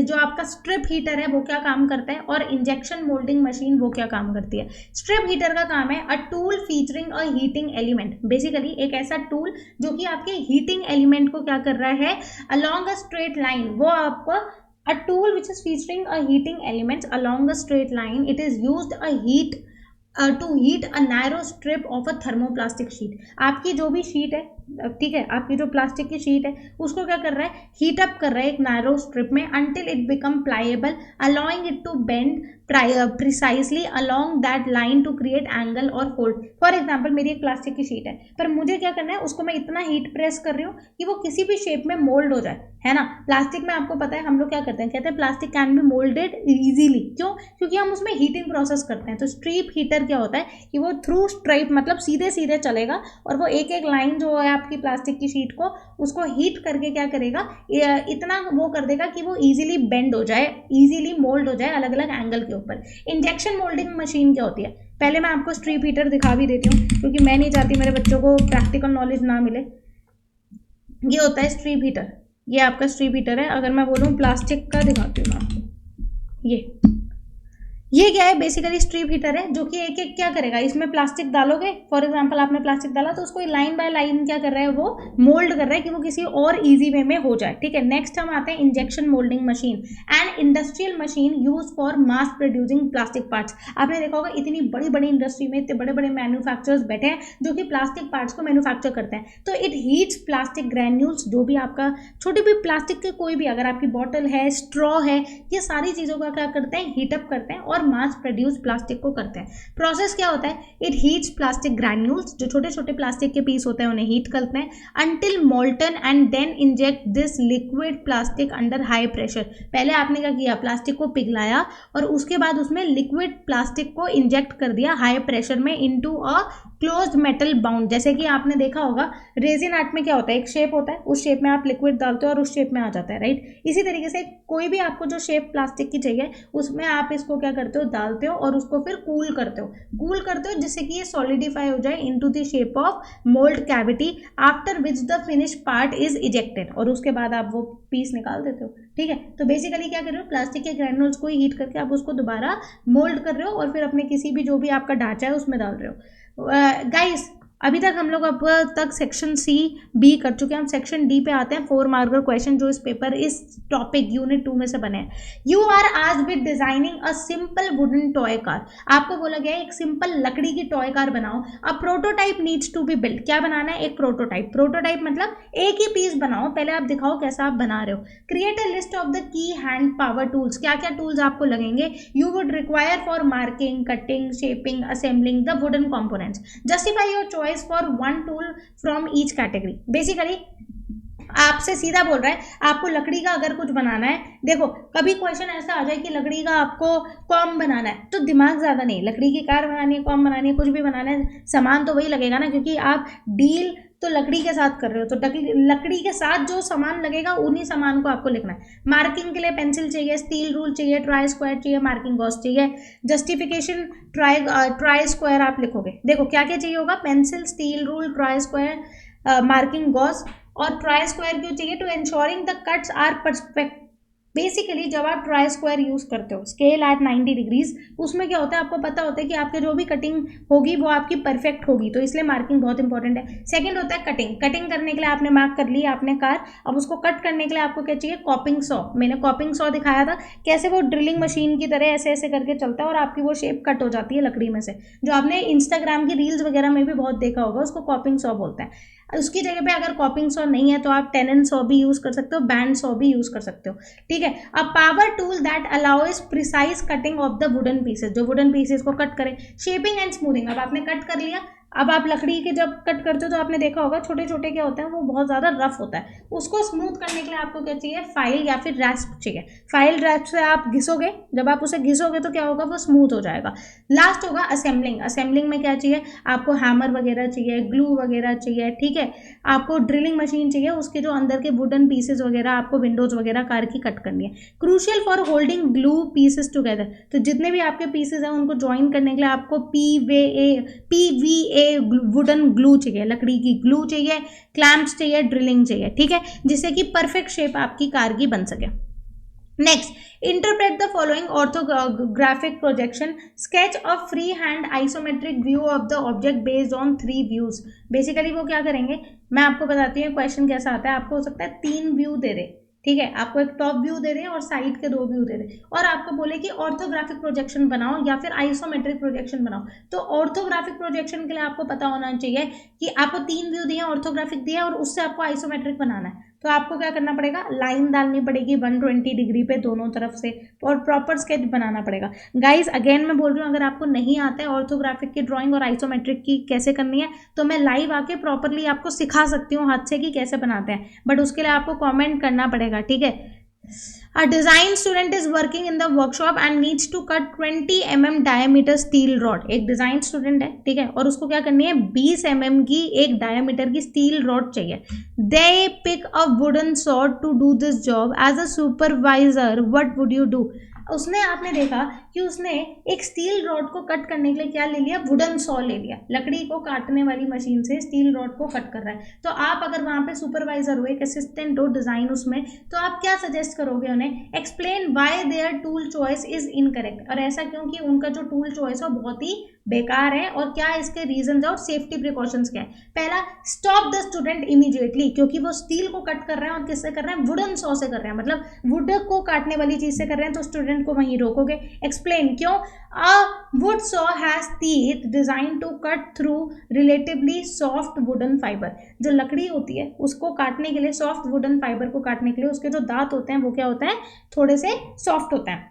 जो आपका स्ट्रिप हीटर है वो क्या काम करता है, और इंजेक्शन मोल्डिंग मशीन वो क्या काम करती है। स्ट्रिप हीटर का काम है a tool featuring a heating element, basically एक ऐसा टूल जो कि आपके हीटिंग एलिमेंट को क्या कर रहा है, अलोंग अ स्ट्रेट लाइन, वो आपको a tool which is featuring a heating elements along a straight line. It is used to heat a narrow strip of a thermoplastic sheet. आपकी जो भी शीट है, ठीक है, आपकी जो प्लास्टिक की शीट है उसको क्या कर रहा है, हीट अप कर रहा है एक नैरो स्ट्रिप में, until it become pliable, allowing it to bend precisely along that line to create angle or fold. For example मेरी एक प्लास्टिक की शीट है, पर मुझे क्या करना है, उसको मैं इतना हीट प्रेस कर रही हूँ कि वो किसी भी शेप में मोल्ड हो जाए, है ना। प्लास्टिक में आपको पता है हम लोग क्या करते हैं, कहते हैं plastic can be moulded easily, क्यों, क्योंकि हम उसमें हीटिंग प्रोसेस करते हैं। तो स्ट्रिप हीटर क्या होता है कि वो थ्रू स्ट्राइप, मतलब सीधे सीधे चलेगा, और वो एक एक लाइन जो है आपकी प्लास्टिक की शीट को, उसको हीट करके क्या करेगा, इतना वो कर देगा कि वो इजीली बेंड हो जाए, इजीली मोल्ड हो जाए अलग अलग एंगल के ऊपर। इंजेक्शन मोल्डिंग मशीन क्या होती है, पहले मैं आपको स्ट्रिप हीटर दिखा भी देती हूँ, क्योंकि मैं नहीं चाहती मेरे बच्चों को प्रैक्टिकल नॉलेज ना मिले। ये होता है स्ट्रिप हीटर, ये आपका स्ट्रिप हीटर है। अगर मैं बोलूँ प्लास्टिक का दिखाती हूँ मैं आपको, ये क्या है, बेसिकली स्ट्रिप हीटर है, जो कि एक एक क्या करेगा, इसमें प्लास्टिक डालोगे, फॉर एग्जांपल आपने प्लास्टिक डाला तो उसको लाइन बाय लाइन क्या कर रहा है, वो मोल्ड कर रहा है कि वो किसी और इजी वे में हो जाए, ठीक है। नेक्स्ट हम आते हैं injection moulding machine, and industrial machine use for mass producing plastic parts. आपने देखा होगा इतनी बड़ी बड़ी इंडस्ट्री में इतने बड़े बड़े मैन्युफैक्चरर्स बैठे हैं जो कि प्लास्टिक पार्ट्स को मैन्युफैक्चर करते हैं। तो इट हीट्स प्लास्टिक ग्रैन्यूल्स, जो भी आपका छोटी भी प्लास्टिक के कोई भी, अगर आपकी बॉटल है, स्ट्रॉ है, ये सारी चीज़ों का क्या करते हैं, हीटअप करते हैं और मास प्रोड्यूस प्लास्टिक को करते हैं। प्रोसेस क्या होता है, इट हीट्स प्लास्टिक ग्रैन्यूल्स, जो छोटे छोटे प्लास्टिक के पीस होते हैं उन्हें हीट करते हैं, until molten, and then inject this liquid plastic under high pressure. पहले आपने क्या किया, प्लास्टिक को पिघलाया और उसके बाद उसमें लिक्विड प्लास्टिक को इंजेक्ट कर दिया हाई प्रेशर में into a closed metal bound. जैसे कि आपने देखा होगा रेजिन आर्ट में क्या होता है, एक शेप होता है, उस शेप में आप लिक्विड डालते हो और उस शेप में आ जाता है, राइट। इसी तरीके से कोई भी आपको जो शेप प्लास्टिक की चाहिए उसमें आप इसको क्या करते हो, डालते हो और उसको फिर कूल करते हो जिससे कि ये सॉलिडिफाई हो जाए into the shape of mould cavity, after which the finish part is ejected, और उसके बाद आप वो पीस निकाल देते हो, ठीक है। तो बेसिकली क्या कर रहे हो, प्लास्टिक के ग्रैन्यूल्स को हीट करके आप उसको दोबारा मोल्ड कर रहे हो और फिर अपने किसी भी जो भी आपका ढांचा है उसमें डाल रहे हो। गाइस अभी तक हम लोग अब तक सेक्शन सी बी कर चुके हैं, हम सेक्शन डी पे आते हैं। 4 मार्कर क्वेश्चन जो इस पेपर, इस टॉपिक यूनिट 2 में से बने हैं। यू आर आज with designing a simple wooden toy car. आपको बोला गया है एक सिंपल लकड़ी की टॉय कार बनाओ। A prototype needs to be build. क्या बनाना है, एक प्रोटोटाइप मतलब एक ही पीस बनाओ, पहले आप दिखाओ कैसा आप बना रहे हो। Create a list of the key hand power tools. क्या क्या टूल्स आपको लगेंगे, you would require for marking, cutting, shaping, assembling the wooden components. Justify your choice for one tool from each category. Basically आपसे सीधा बोल रहा है आपको लकड़ी का अगर कुछ बनाना है, देखो कभी क्वेश्चन ऐसा आ जाए कि लकड़ी का आपको कॉम बनाना है तो दिमाग ज़्यादा नहीं, लकड़ी की कार बनानी है, कॉम बनानी है, कुछ भी बनाना है, सामान तो वही लगेगा ना, क्योंकि आप डील तो लकड़ी के साथ कर रहे हो, तो लकड़ी के साथ जो सामान लगेगा उन्हीं सामान को आपको लिखना है। मार्किंग के लिए पेंसिल चाहिए, स्टील रूल चाहिए, ट्राई स्क्वायर चाहिए, मार्किंग गॉस चाहिए। जस्टिफिकेशन ट्राई स्क्वायर आप लिखोगे, देखो क्या क्या चाहिए होगा, pencil, steel rule, try square, marking gauge. और ट्राई स्क्वायर क्यों चाहिए, to ensuring the cuts are basically जब आप ट्राई स्क्वायर यूज करते हो स्केल एट 90 डिग्रीज, उसमें क्या होता है, आपको पता होता है कि आपके जो भी कटिंग होगी वो आपकी परफेक्ट होगी, तो इसलिए मार्किंग बहुत इंपॉर्टेंट है। सेकंड होता है कटिंग। कटिंग करने के लिए आपने मार्क कर ली आपने कार, अब उसको कट करने के लिए आपको क्या चाहिए, कॉपिंग सॉ। मैंने कॉपिंग सॉ दिखाया था कैसे वो ड्रिलिंग मशीन की तरह ऐसे ऐसे करके चलता है और आपकी वो शेप कट हो जाती है लकड़ी में से, जो आपने इंस्टाग्राम की रील्स वगैरह में भी बहुत देखा होगा, उसको कॉपिंग सॉ बोलते हैं। उसकी जगह पे अगर कॉपिंग सॉ नहीं है तो आप टेनन सॉ भी यूज कर सकते हो, बैंड सॉ भी यूज कर सकते हो, ठीक है। A power tool that allows precise cutting of the wooden pieces, जो वुडन पीसेस को कट करे। शेपिंग एंड स्मूथिंग, अब आपने कट कर लिया, अब आप लकड़ी के जब कट करते हो तो आपने देखा होगा छोटे छोटे क्या होते हैं, वो बहुत ज़्यादा रफ होता है, उसको स्मूथ करने के लिए आपको क्या चाहिए, फाइल या फिर रैस्प चाहिए। फाइल रैस्प से आप घिसोगे, जब आप उसे घिसोगे तो क्या होगा, वो स्मूथ हो जाएगा। लास्ट होगा असेंबलिंग। असेंबलिंग में क्या चाहिए, आपको हैमर वगैरह चाहिए, ग्लू वगैरह चाहिए, ठीक है। आपको ड्रिलिंग मशीन चाहिए, उसके जो अंदर के वुडन पीसेस वगैरह आपको विंडोज वगैरह कार की कट करनी है। Crucial for holding glue pieces together, तो जितने भी आपके पीसेस हैं उनको ज्वाइन करने के लिए आपको PVA वुडन ग्लू चाहिए, लकड़ी की ग्लू चाहिए, क्लैंप्स चाहिए, ड्रिलिंग चाहिए, ठीक है, जिससे कि परफेक्ट शेप आपकी कार की बन सके। Next, interpret the following orthographic projection, sketch a free hand isometric view of the object based on 3 views. Basically वो क्या करेंगे, मैं आपको बताती हूँ क्वेश्चन कैसा आता है। आपको हो सकता है 3 व्यू दे दे, ठीक है, आपको एक टॉप व्यू दे दें और साइड के 2 व्यू दे दें, और आपको बोले कि ऑर्थोग्राफिक प्रोजेक्शन बनाओ या फिर आइसोमेट्रिक प्रोजेक्शन बनाओ। तो ऑर्थोग्राफिक प्रोजेक्शन के लिए आपको पता होना चाहिए कि आपको 3 व्यू दिए, ऑर्थोग्राफिक दिया, और उससे आपको आइसोमेट्रिक बनाना है। तो आपको क्या करना पड़ेगा, लाइन डालनी पड़ेगी 120 डिग्री पे दोनों तरफ से, और प्रॉपर स्केच बनाना पड़ेगा। गाइज अगेन मैं बोल रही हूँ, अगर आपको नहीं आता है ऑर्थोग्राफिक की ड्राइंग और आइसोमेट्रिक की कैसे करनी है, तो मैं लाइव आके प्रॉपरली आपको सिखा सकती हूँ हाथ से कि कैसे बनाते हैं, बट उसके लिए आपको कॉमेंट करना पड़ेगा, ठीक है। A design student is working in the workshop and needs to cut 20 mm diameter steel rod. एक डिजाइन स्टूडेंट है, ठीक है, और उसको क्या करनी है, 20 mm की एक डायमीटर की स्टील रॉड चाहिए। They pick a wooden saw to do this job. As a supervisor, what would you do? उसने, आपने देखा कि उसने एक स्टील रॉड को कट करने के लिए क्या ले लिया, वुडन सॉ ले लिया, लकड़ी को काटने वाली मशीन से स्टील रॉड को कट कर रहा है। तो आप अगर वहां पे सुपरवाइजर हो, एक असिस्टेंट हो डिजाइन उसमें, तो आप क्या सजेस्ट करोगे उन्हें, explain why their tool choice is incorrect, और ऐसा क्योंकि उनका जो टूल चॉइस है बहुत ही बेकार है, और क्या इसके रीजन है और सेफ्टी प्रिकॉशंस क्या है। पहला, स्टॉप द स्टूडेंट इमीडिएटली, क्योंकि वो स्टील को कट कर रहे हैं और किससे कर रहे हैं, वुडन सॉ से कर रहे हैं, मतलब वुड को काटने वाली चीज से कर रहे हैं, तो स्टूडेंट को वहीं रोकोगे। एक्सप्लेन क्यों, a wood saw has teeth design to cut through relatively soft wooden fiber, जो लकड़ी होती है उसको काटने के लिए, सॉफ्ट वुडन फाइबर को काटने के लिए उसके जो दांत होते हैं वो क्या होते हैं, थोड़े से सॉफ्ट होते हैं।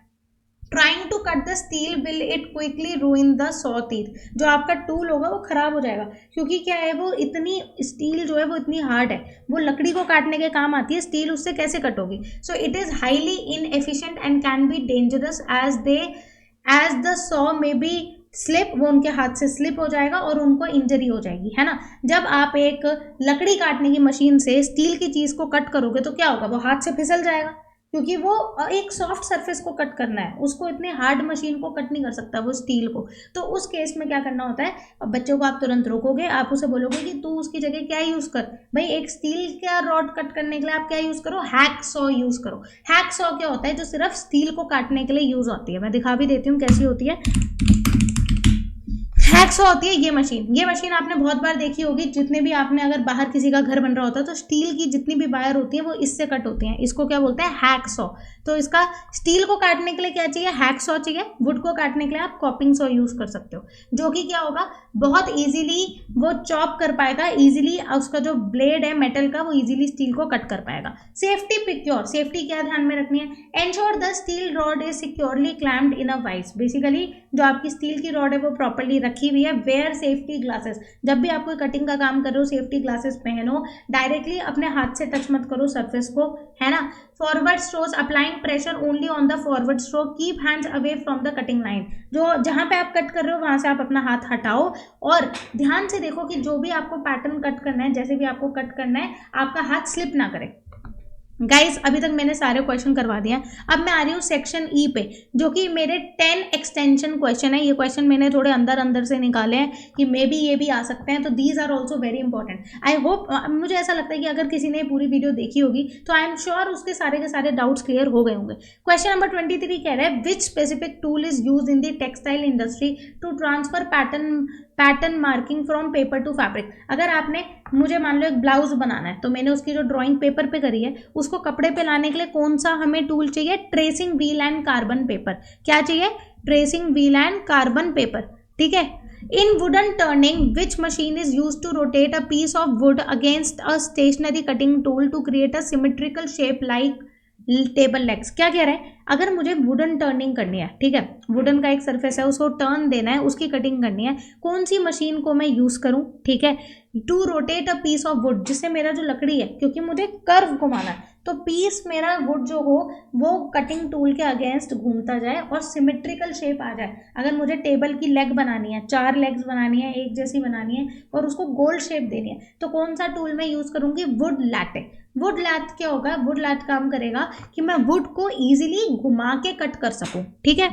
Trying to cut the steel will it quickly ruin the saw teeth, जो आपका टूल होगा वो खराब हो जाएगा, क्योंकि क्या है, वो इतनी स्टील जो है वो इतनी हार्ड है, वो लकड़ी को काटने के काम आती है, स्टील उससे कैसे कट होगी। So it is highly inefficient and can be dangerous as the saw may be slip, वो उनके हाथ से स्लिप हो जाएगा और उनको इंजरी हो जाएगी, है ना। जब आप एक लकड़ी काटने की मशीन से स्टील की चीज को कट करोगे तो क्या होगा, वो हाथ से फिसल जाएगा, क्योंकि वो एक सॉफ्ट सरफेस को कट करना है, उसको इतने हार्ड मशीन को कट नहीं कर सकता वो स्टील को। तो उस केस में क्या करना होता है, बच्चों को आप तुरंत रोकोगे, आप उसे बोलोगे कि तू उसकी जगह क्या यूज कर, भाई एक स्टील का रॉड कट करने के लिए आप क्या यूज करो, हैक सॉ यूज करो। हैक सॉ क्या होता है, जो सिर्फ स्टील को काटने के लिए यूज होती है, मैं दिखा भी देती हूँ कैसी होती है। हैक्सॉ होती है ये मशीन आपने बहुत बार देखी होगी, जितने भी आपने, अगर बाहर किसी का घर बन रहा होता है तो स्टील की जितनी भी वायर होती है वो इससे कट होती हैं, इसको क्या बोलते हैं, हैक्सॉ। तो इसका स्टील को काटने के लिए क्या चाहिए, हैक्सॉ चाहिए, वुड को काटने के लिए आप कॉपिंग सॉ यूज कर सकते हो, जो कि क्या होगा, बहुत इजीली वो चॉप कर पाएगा, इजीली उसका जो ब्लेड है मेटल का वो इजीली स्टील को कट कर पाएगा। सेफ्टी पिक्योर, सेफ्टी क्या ध्यान में रखनी है, ensure the steel rod is securely clamped in a vice, basically जो आपकी स्टील की रॉड है वो प्रॉपर्ली रखी हुई है। वेयर सेफ्टी ग्लासेस, जब भी आप कोई कटिंग का काम कर रहे हो सेफ्टी ग्लासेस पहनो, डायरेक्टली अपने हाथ से टच मत करो सरफेस को, है ना। Forward strokes, applying pressure only on the forward stroke, keep hands away from the cutting line, जो जहां पे आप कट कर रहे हो वहां से आप अपना हाथ हटाओ, और ध्यान से देखो कि जो भी आपको पैटर्न कट करना है, जैसे भी आपको कट करना है, आपका हाथ स्लिप ना करे, गाइस अभी तक मैंने सारे क्वेश्चन करवा दिए हैं। अब मैं आ रही हूँ सेक्शन ई पे, जो कि मेरे 10 एक्सटेंशन क्वेश्चन है। ये क्वेश्चन मैंने थोड़े अंदर अंदर से निकाले हैं कि मे बी ये भी आ सकते हैं, तो these are also very important. I hope, मुझे ऐसा लगता है कि अगर किसी ने पूरी वीडियो देखी होगी तो आई एम श्योर उसके सारे के सारे डाउट्स क्लियर हो गए होंगे। क्वेश्चन नंबर 23 कह रहा है which specific tool is use in the textile industry to transfer pattern marking from paper to fabric. अगर आपने, मुझे मान लो एक ब्लाउज बनाना है, तो मैंने उसकी जो ड्राइंग पेपर पे करी है उसको कपड़े पे लाने के लिए कौन सा हमें टूल चाहिए? Tracing wheel and carbon paper. क्या चाहिए? Tracing wheel and carbon paper, ठीक है। In wooden turning which machine is use to rotate a piece of wood against a stationary cutting tool to create a symmetrical shape like table legs. क्या कह रहे हैं? अगर मुझे wooden turning करनी है, ठीक है, वुडन का एक सरफेस है, उसको टर्न देना है, उसकी कटिंग करनी है, कौन सी मशीन को मैं यूज करूं? ठीक है, to rotate a piece of wood, जिससे मेरा जो लकड़ी है, क्योंकि मुझे कर्व घुमाना है, तो पीस मेरा वुड जो हो वो कटिंग टूल के अगेंस्ट घूमता जाए और सिमेट्रिकल शेप आ जाए। अगर मुझे टेबल की लेग बनानी है, 4 लेग्स बनानी है, एक जैसी बनानी है और उसको गोल शेप देनी है, तो कौन सा टूल मैं यूज करूंगी? Would latte. वुड लैथ क्या होगा? वुड लैथ काम करेगा कि मैं वुड को इजीली घुमा के कट कर सकूं, ठीक है।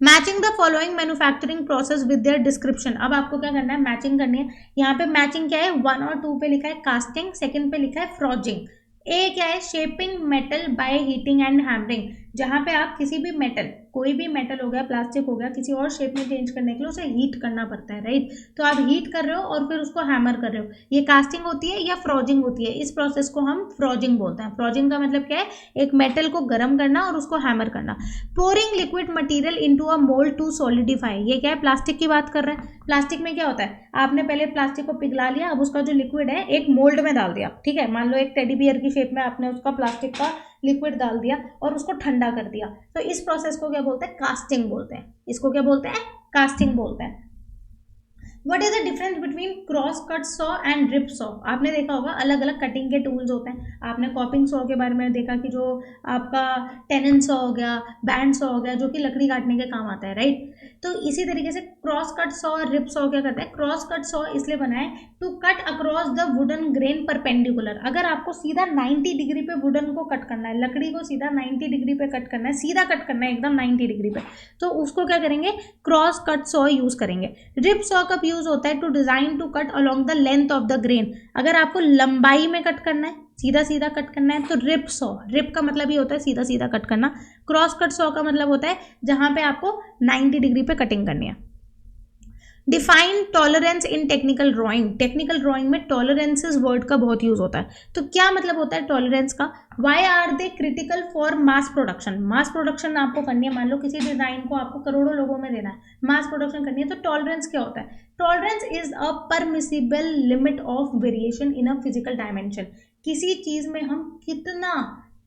Matching the following manufacturing process with their description. अब आपको क्या करना है? मैचिंग करनी है। यहाँ पे मैचिंग क्या है? 1 और 2 पे लिखा है कास्टिंग, सेकंड पे लिखा है फ्रॉजिंग। ए क्या है? Shaping metal by heating and hammering. जहां पे आप किसी भी मेटल, कोई भी मेटल हो गया, प्लास्टिक हो गया, किसी और शेप में चेंज करने के लिए उसे हीट करना पड़ता है, राइट। तो आप हीट कर रहे हो और फिर उसको हैमर कर रहे हो, ये कास्टिंग होती है या फ्रॉजिंग होती है। इस प्रोसेस को हम फ्रॉजिंग बोलते हैं। फ्रॉजिंग का मतलब क्या है? एक मेटल को गर्म करना और उसको हैमर करना। Pouring liquid material into a mould to solidify. ये क्या है? प्लास्टिक की बात कर रहे हैं। प्लास्टिक में क्या होता है? आपने पहले प्लास्टिक को पिघला लिया, अब उसका जो लिक्विड है एक मोल्ड में डाल दिया, ठीक है। मान लो एक टेडी बियर की शेप में आपने उसका प्लास्टिक का लिक्विड डाल दिया और उसको ठंडा कर दिया, तो इस प्रोसेस को क्या बोलते हैं? कास्टिंग बोलते हैं। इसको क्या बोलते हैं? कास्टिंग बोलते हैं। What is the difference between cross cut saw and rip saw? आपने देखा होगा अलग अलग कटिंग के टूल्स होते हैं। आपने कॉपिंग सॉ के बारे में देखा कि जो आपका टेनन सॉ हो गया, बैंड सॉ हो गया, जो कि लकड़ी काटने के काम आता है, राइट। तो इसी तरीके से क्रॉस कट सॉ और रिप सॉ क्या करते हैं? क्रॉस कट सॉ इसलिए बना है to cut across the wooden grain perpendicular. अगर आपको सीधा 90 डिग्री पे वुडन को कट करना है, लकड़ी को सीधा 90 डिग्री पे कट करना है, सीधा कट करना है एकदम 90 डिग्री पे, तो उसको क्या करेंगे? क्रॉस कट सॉ यूज करेंगे। रिप सॉ का यूज होता है to design to cut along the length of the grain. अगर आपको लंबाई में कट करना है, सीधा सीधा कट करना है, तो रिप सॉ, रिप का मतलब ये होता है सीधा सीधा कट करना। क्रॉस कट सॉ का मतलब होता है जहां पे आपको 90 डिग्री पे कटिंग करनी है। Define tolerance in technical drawing. Technical drawing में टॉलरेंसेस वर्ड का बहुत यूज होता है। तो क्या मतलब होता है टॉलरेंस का? Why are they critical for mass production? Mass production आपको करनी है, मान लो किसी डिजाइन को आपको करोड़ों लोगों में देना है, मास प्रोडक्शन करनी है, तो टॉलरेंस क्या होता है? Tolerance is a permissible limit of variation in a physical dimension. किसी चीज में हम कितना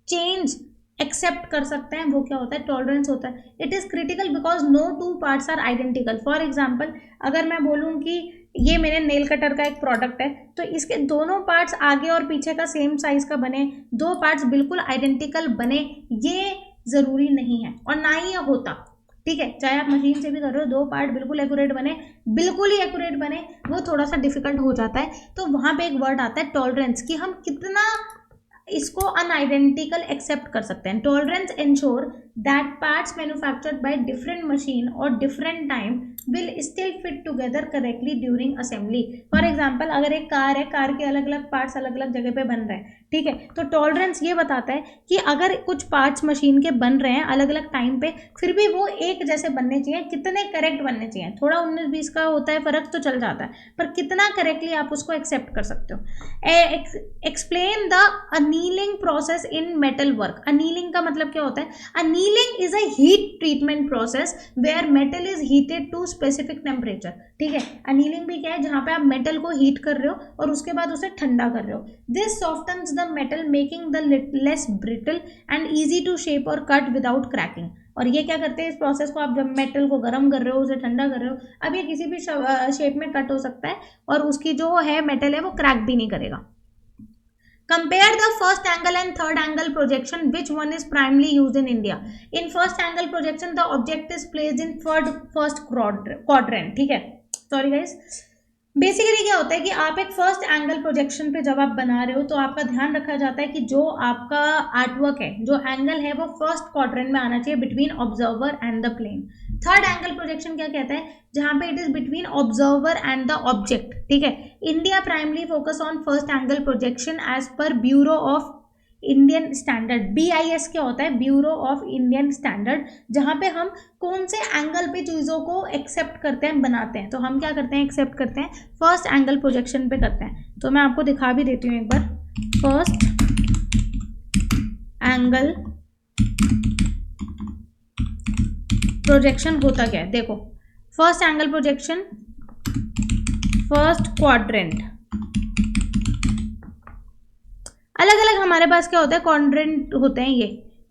चेंज एक्सेप्ट कर सकते हैं, वो क्या होता है? टॉलरेंस होता है। It is critical because no two parts are identical. For example, अगर मैं बोलूँ कि ये मेरे नेल कटर का एक प्रोडक्ट है, तो इसके दोनों पार्ट्स आगे और पीछे का सेम साइज का बने, दो पार्ट्स बिल्कुल आइडेंटिकल बने, ये जरूरी नहीं है और ना ही ये होता, ठीक है। चाहे आप मशीन से भी कर रहे हो, दो पार्ट बिल्कुल एक्यूरेट बने, बिल्कुल ही एक्यूरेट बने, वो थोड़ा सा डिफिकल्ट हो जाता है। तो वहां पे एक वर्ड आता है टॉलरेंस, कि हम कितना इसको अनआइडेंटिकल एक्सेप्ट कर सकते हैं। Tolerance ensure that parts manufactured by different machine और different time will still fit together correctly during assembly. For example, अगर एक कार है, कार के अलग अलग पार्ट्स अलग अलग जगह पे बन रहे हैं, ठीक है, तो टॉलरेंस ये बताता है कि अगर कुछ पार्ट्स मशीन के बन रहे हैं अलग अलग टाइम पे, फिर भी वो एक जैसे बनने चाहिए, कितने करेक्ट बनने चाहिए। थोड़ा 19-20 का होता है फर्क तो चल जाता है, पर कितना करेक्टली आप उसको एक्सेप्ट कर सकते हो। Explain the annealing process in metal work. Annealing का मतलब क्या होता है? Annealing is a heat treatment process where metal is heated to specific temperature, ठीक है। अनीलिंग भी क्या है? जहां पे आप मेटल को हीट कर रहे हो और उसके बाद उसे ठंडा कर रहे हो। This softens the metal making the less brittle and easy to shape और कट विदाउट क्रैकिंग। और ये क्या करते हैं? इस प्रोसेस को आप जब मेटल को गर्म कर रहे हो, उसे ठंडा कर रहे हो, अब ये किसी भी शेप में कट हो सकता है और उसकी जो है मेटल है वो क्रैक भी नहीं करेगा। Compare the first angle and third angle projection. Which one is primarily used in India? In first angle projection, the object is placed in first quadrant. ठीक है, sorry guys. बेसिकली क्या होता है कि आप एक फर्स्ट एंगल प्रोजेक्शन पे जब आप बना रहे हो तो आपका ध्यान रखा जाता है कि जो आपका आर्टवर्क है, जो एंगल है, वो फर्स्ट क्वाड्रेंट में आना चाहिए between observer and the plane. Third angle projection क्या कहता है, जहां पे it is between observer and the object. ठीक है, India primary focus on first angle projection as per bureau of Indian standard. BIS क्या होता है, ब्यूरो ऑफ इंडियन स्टैंडर्ड, जहां पे हम कौन से एंगल पे चीज़ों को एक्सेप्ट करते हैं, बनाते हैं। तो हम क्या करते हैं, एक्सेप्ट करते हैं फर्स्ट एंगल प्रोजेक्शन पे करते हैं। तो मैं आपको दिखा भी देती हूँ एक बार। फर्स्ट एंगल प्रोजेक्शन होता क्या है, देखो। First angle projection, first quadrant, अलग अलग हमारे पास क्या होता है, क्वाड्रेंट होते हैं ये,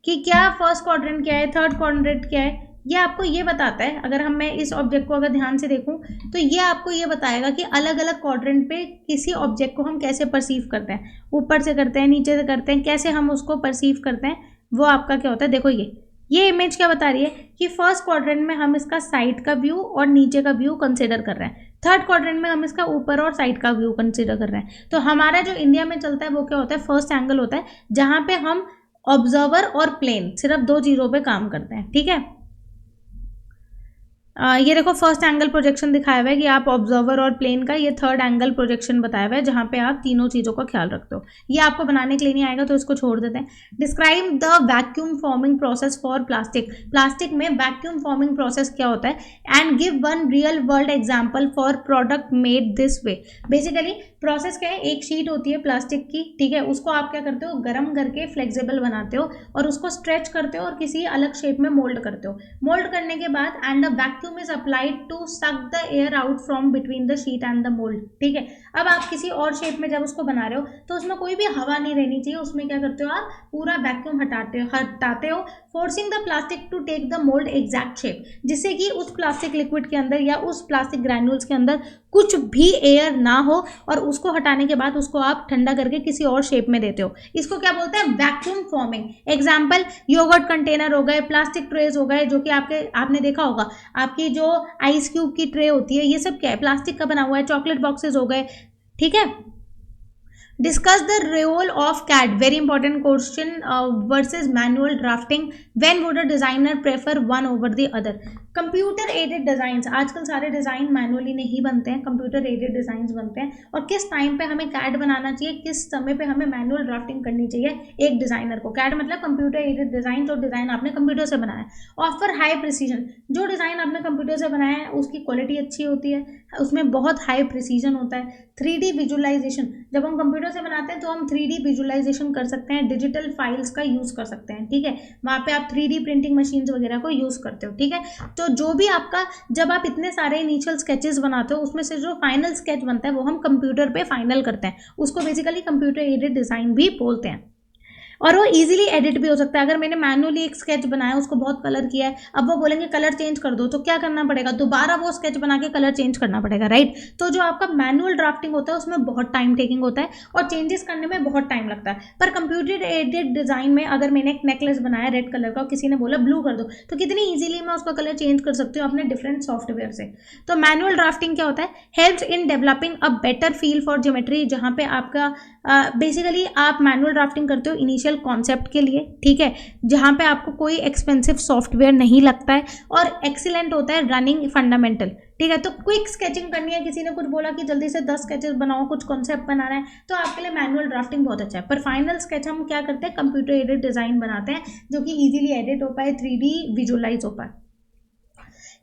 कि क्या फर्स्ट क्वाड्रेंट क्या है, थर्ड क्वाड्रेंट क्या है, ये आपको ये बताता है। अगर मैं इस ऑब्जेक्ट को अगर ध्यान से देखूं तो ये आपको ये बताएगा कि अलग अलग क्वाड्रेंट पे किसी ऑब्जेक्ट को हम कैसे परसीव करते हैं, ऊपर से करते हैं, नीचे से करते हैं, कैसे हम उसको परसीव करते हैं, वो आपका क्या होता है। देखो ये इमेज क्या बता रही है कि फर्स्ट क्वाड्रेंट में हम इसका साइड का व्यू और नीचे का व्यू कंसिडर कर रहे हैं, थर्ड क्वाड्रेंट में हम इसका ऊपर और साइड का व्यू कंसिडर कर रहे हैं। तो हमारा जो इंडिया में चलता है वो क्या होता है, फर्स्ट एंगल होता है, जहां पे हम ऑब्जर्वर और प्लेन सिर्फ दो चीज़ों पे काम करते हैं। ठीक है, ये देखो फर्स्ट एंगल प्रोजेक्शन दिखाया हुआ है कि आप ऑब्जर्वर और प्लेन का, ये थर्ड एंगल प्रोजेक्शन बताया हुआ है जहां पे आप तीनों चीज़ों का ख्याल रखते हो। ये आपको बनाने के लिए नहीं आएगा तो इसको छोड़ देते हैं। Describe the vacuum forming process for plastic. Plastic में वैक्यूम फॉर्मिंग प्रोसेस क्या होता है, and give one real world example for product made this way. Basically process क्या है, एक शीट होती है प्लास्टिक की, ठीक है, उसको आप क्या करते हो, गर्म करके फ्लेक्सिबल बनाते हो और उसको स्ट्रेच करते हो और किसी अलग शेप में मोल्ड करते हो। मोल्ड करने के बाद and the vacuum is applied to suck the air out from between the sheet and the mould. ठीक है, अब आप किसी और शेप में जब उसको बना रहे हो तो उसमें कोई भी हवा नहीं रहनी चाहिए, उसमें क्या करते हो, आप पूरा वैक्यूम हटाते हो, forcing the plastic to take the mould exact shape, जिससे कि उस प्लास्टिक लिक्विड के अंदर या उस प्लास्टिक ग्रैन्यूल्स के अंदर कुछ भी एयर ना हो, और उसको हटाने के बाद उसको आप ठंडा करके किसी और शेप में देते हो। इसको क्या बोलते हैं, vacuum forming. Example, yogurt container हो गए, प्लास्टिक ट्रेज हो गए, जो कि आपने देखा होगा, आपकी जो आइस क्यूब की ट्रे होती है, ये सब क्या है, प्लास्टिक का बना हुआ है। चॉकलेट बॉक्सेस हो गए। ठीक है, discuss the role of CAD, very important question, versus manual drafting, when would a designer prefer one over the other. Computer aided design, आजकल सारे डिजाइन मैनुअली नहीं बनते हैं, कंप्यूटर एडेड डिजाइन बनते हैं, और किस टाइम पे हमें कैड बनाना चाहिए, किस समय पे हमें मैनुअल ड्राफ्टिंग करनी चाहिए एक डिजाइनर को। कैड मतलब कंप्यूटर एडेड डिजाइन, जो डिजाइन आपने कंप्यूटर से बनाया है। ऑफर हाई प्रिसीजन, जो डिजाइन आपने कंप्यूटर से बनाया है उसकी क्वालिटी अच्छी होती है, उसमें बहुत हाई प्रिसीजन होता है। 3D विजुअलाइजेशन, जब हम कंप्यूटर से बनाते हैं तो हम 3D विजुअलाइजेशन कर सकते हैं, डिजिटल फाइल्स का यूज कर सकते हैं। ठीक है, वहाँ पे आप 3D प्रिंटिंग मशीन्स वगैरह को यूज करते हो। ठीक है, तो जो भी आपका, जब आप इतने सारे इनिशियल स्केचेस बनाते हो उसमें से जो फाइनल स्केच बनता है वो हम कंप्यूटर पे फाइनल करते हैं, उसको बेसिकली कंप्यूटर एडेड डिजाइन भी बोलते हैं। और वो इजीली एडिट भी हो सकता है। अगर मैंने मैनुअली एक स्केच बनाया, उसको बहुत कलर किया है, अब वो बोलेंगे कलर चेंज कर दो, तो क्या करना पड़ेगा, दोबारा वो स्केच बना के कलर चेंज करना पड़ेगा, राइट। तो जो आपका मैनुअल ड्राफ्टिंग होता है उसमें बहुत टाइम टेकिंग होता है और चेंजेस करने में बहुत टाइम लगता है। पर कंप्यूटर एडेड डिजाइन में अगर मैंने एक नेकलेस बनाया रेड कलर का और किसी ने बोला ब्लू कर दो, तो कितनी ईजिली मैं उसका कलर चेंज कर सकती हूँ अपने डिफरेंट सॉफ्टवेयर से। तो मैनुअल ड्राफ्टिंग क्या होता है, helps in developing a better feel for geometry, जहाँ पे आपका बेसिकली आप मैनुअल ड्राफ्टिंग करते हो इनिशियल कॉन्सेप्ट के लिए। ठीक है, जहाँ पे आपको कोई एक्सपेंसिव सॉफ्टवेयर नहीं लगता है, और एक्सीलेंट होता है रनिंग फंडामेंटल। ठीक है, तो क्विक स्केचिंग करनी है, किसी ने कुछ बोला कि जल्दी से 10 स्केचेस बनाओ, कुछ कॉन्सेप्ट बनाना है, तो आपके लिए मैनुअल ड्राफ्टिंग बहुत अच्छा है। पर फाइनल स्केच हम क्या करते हैं, कंप्यूटर एडेड डिजाइन बनाते हैं, जो कि इजीली एडिट हो पाए, 3D विजुअलाइज हो पाए।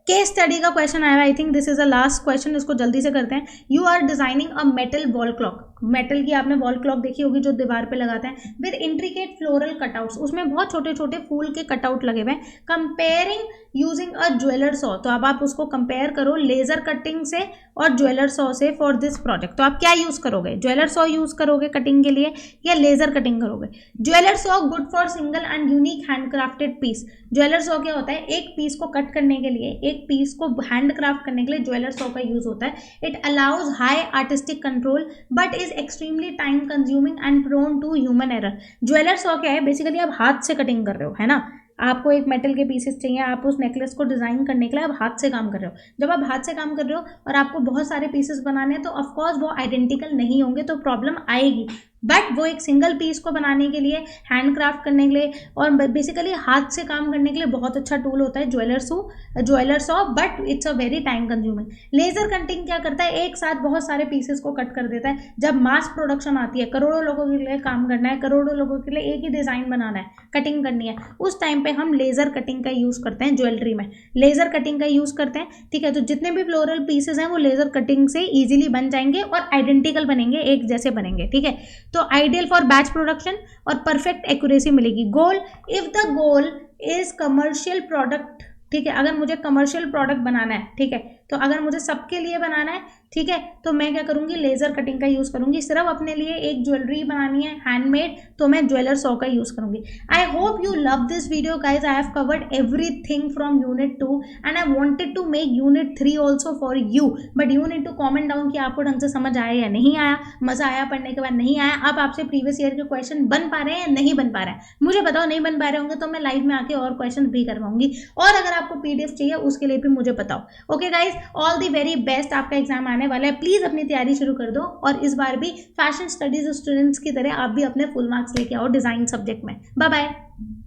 केस स्टडी का क्वेश्चन आया है, I think this is a last question, इसको जल्दी से करते हैं। You are designing a metal wall clock, metal की आपने वॉल क्लॉक देखी होगी जो दीवार पे लगाते हैं, विद इंट्रिकेट फ्लोरल कटआउट्स, उसमें बहुत छोटे छोटे फूल के कटआउट लगे हुए हैं। Comparing using a jeweller saw, तो अब आप उसको कंपेयर करो लेजर कटिंग से और ज्वेलर सॉ से फॉर दिस प्रोजेक्ट। तो आप क्या यूज करोगे, ज्वेलर सॉ यूज करोगे कटिंग के लिए या लेजर कटिंग करोगे। Jeweller saw good for single and unique handcrafted piece. Jeweller saw क्या होता है, एक पीस को कट करने के लिए, एक पीस को हैंडक्राफ्ट करने के लिए ज्वेलर सॉ का यूज होता है। It allows high artistic control but is extremely time consuming and prone to human error. Jeweller saw क्या है, बेसिकली आप हाथ से कटिंग कर रहे हो, है ना, आपको एक मेटल के पीसेस चाहिए, आप उस नेकलेस को डिज़ाइन करने के लिए आप हाथ से काम कर रहे हो। जब आप हाथ से काम कर रहे हो और आपको बहुत सारे पीसेस बनाने हैं तो ऑफकोर्स वो आइडेंटिकल नहीं होंगे, तो प्रॉब्लम आएगी। बट वो एक सिंगल पीस को बनाने के लिए, हैंड क्राफ्ट करने के लिए और बेसिकली हाथ से काम करने के लिए बहुत अच्छा टूल होता है jeweller saw, but it's a very time consuming. Laser cutting क्या करता है, एक साथ बहुत सारे पीसेस को कट कर देता है। जब मास प्रोडक्शन आती है, करोड़ों लोगों के लिए काम करना है, करोड़ों लोगों के लिए एक ही डिज़ाइन बनाना है, कटिंग करनी है, उस टाइम पे हम लेज़र कटिंग का यूज़ करते हैं। ज्वेलरी में लेज़र कटिंग का यूज़ करते हैं, ठीक है। तो जितने भी फ्लोरल पीसेस हैं वो लेज़र कटिंग से ईजिली बन जाएंगे और आइडेंटिकल बनेंगे, एक जैसे बनेंगे, ठीक है। तो आइडियल फॉर बैच प्रोडक्शन और परफेक्ट एक्यूरेसी मिलेगी। Goal, if the goal is commercial product, ठीक है, अगर मुझे कमर्शियल प्रोडक्ट बनाना है, ठीक है, तो अगर मुझे सबके लिए बनाना है, ठीक है, तो मैं क्या करूंगी, लेजर कटिंग का यूज करूंगी। सिर्फ अपने लिए एक ज्वेलरी बनानी है हैंडमेड, तो मैं ज्वेलर सॉ का यूज करूंगी। I hope you love this video guys. I have covered everything from unit 2 and I wanted to make unit 3 also for you, but you need to comment down कि आपको ढंग से समझ आया या नहीं आया, मजा आया पढ़ने के बाद, नहीं आया, आप आपसे प्रीवियस ईयर के क्वेश्चन बन पा रहे हैं या नहीं बन पा रहे हैं, मुझे बताओ। नहीं बन पा रहे होंगे तो मैं लाइव में आके और क्वेश्चन भी करवाऊंगी, और अगर आपको पीडीएफ चाहिए उसके लिए भी मुझे बताओ। Okay guys, all the very best. आपका एग्जाम आने वाला है, प्लीज अपनी तैयारी शुरू कर दो, और इस बार भी फैशन स्टडीज स्टूडेंट्स की तरह आप भी अपने फुल मार्क्स लेके आओ डिजाइन सब्जेक्ट में। Bye bye.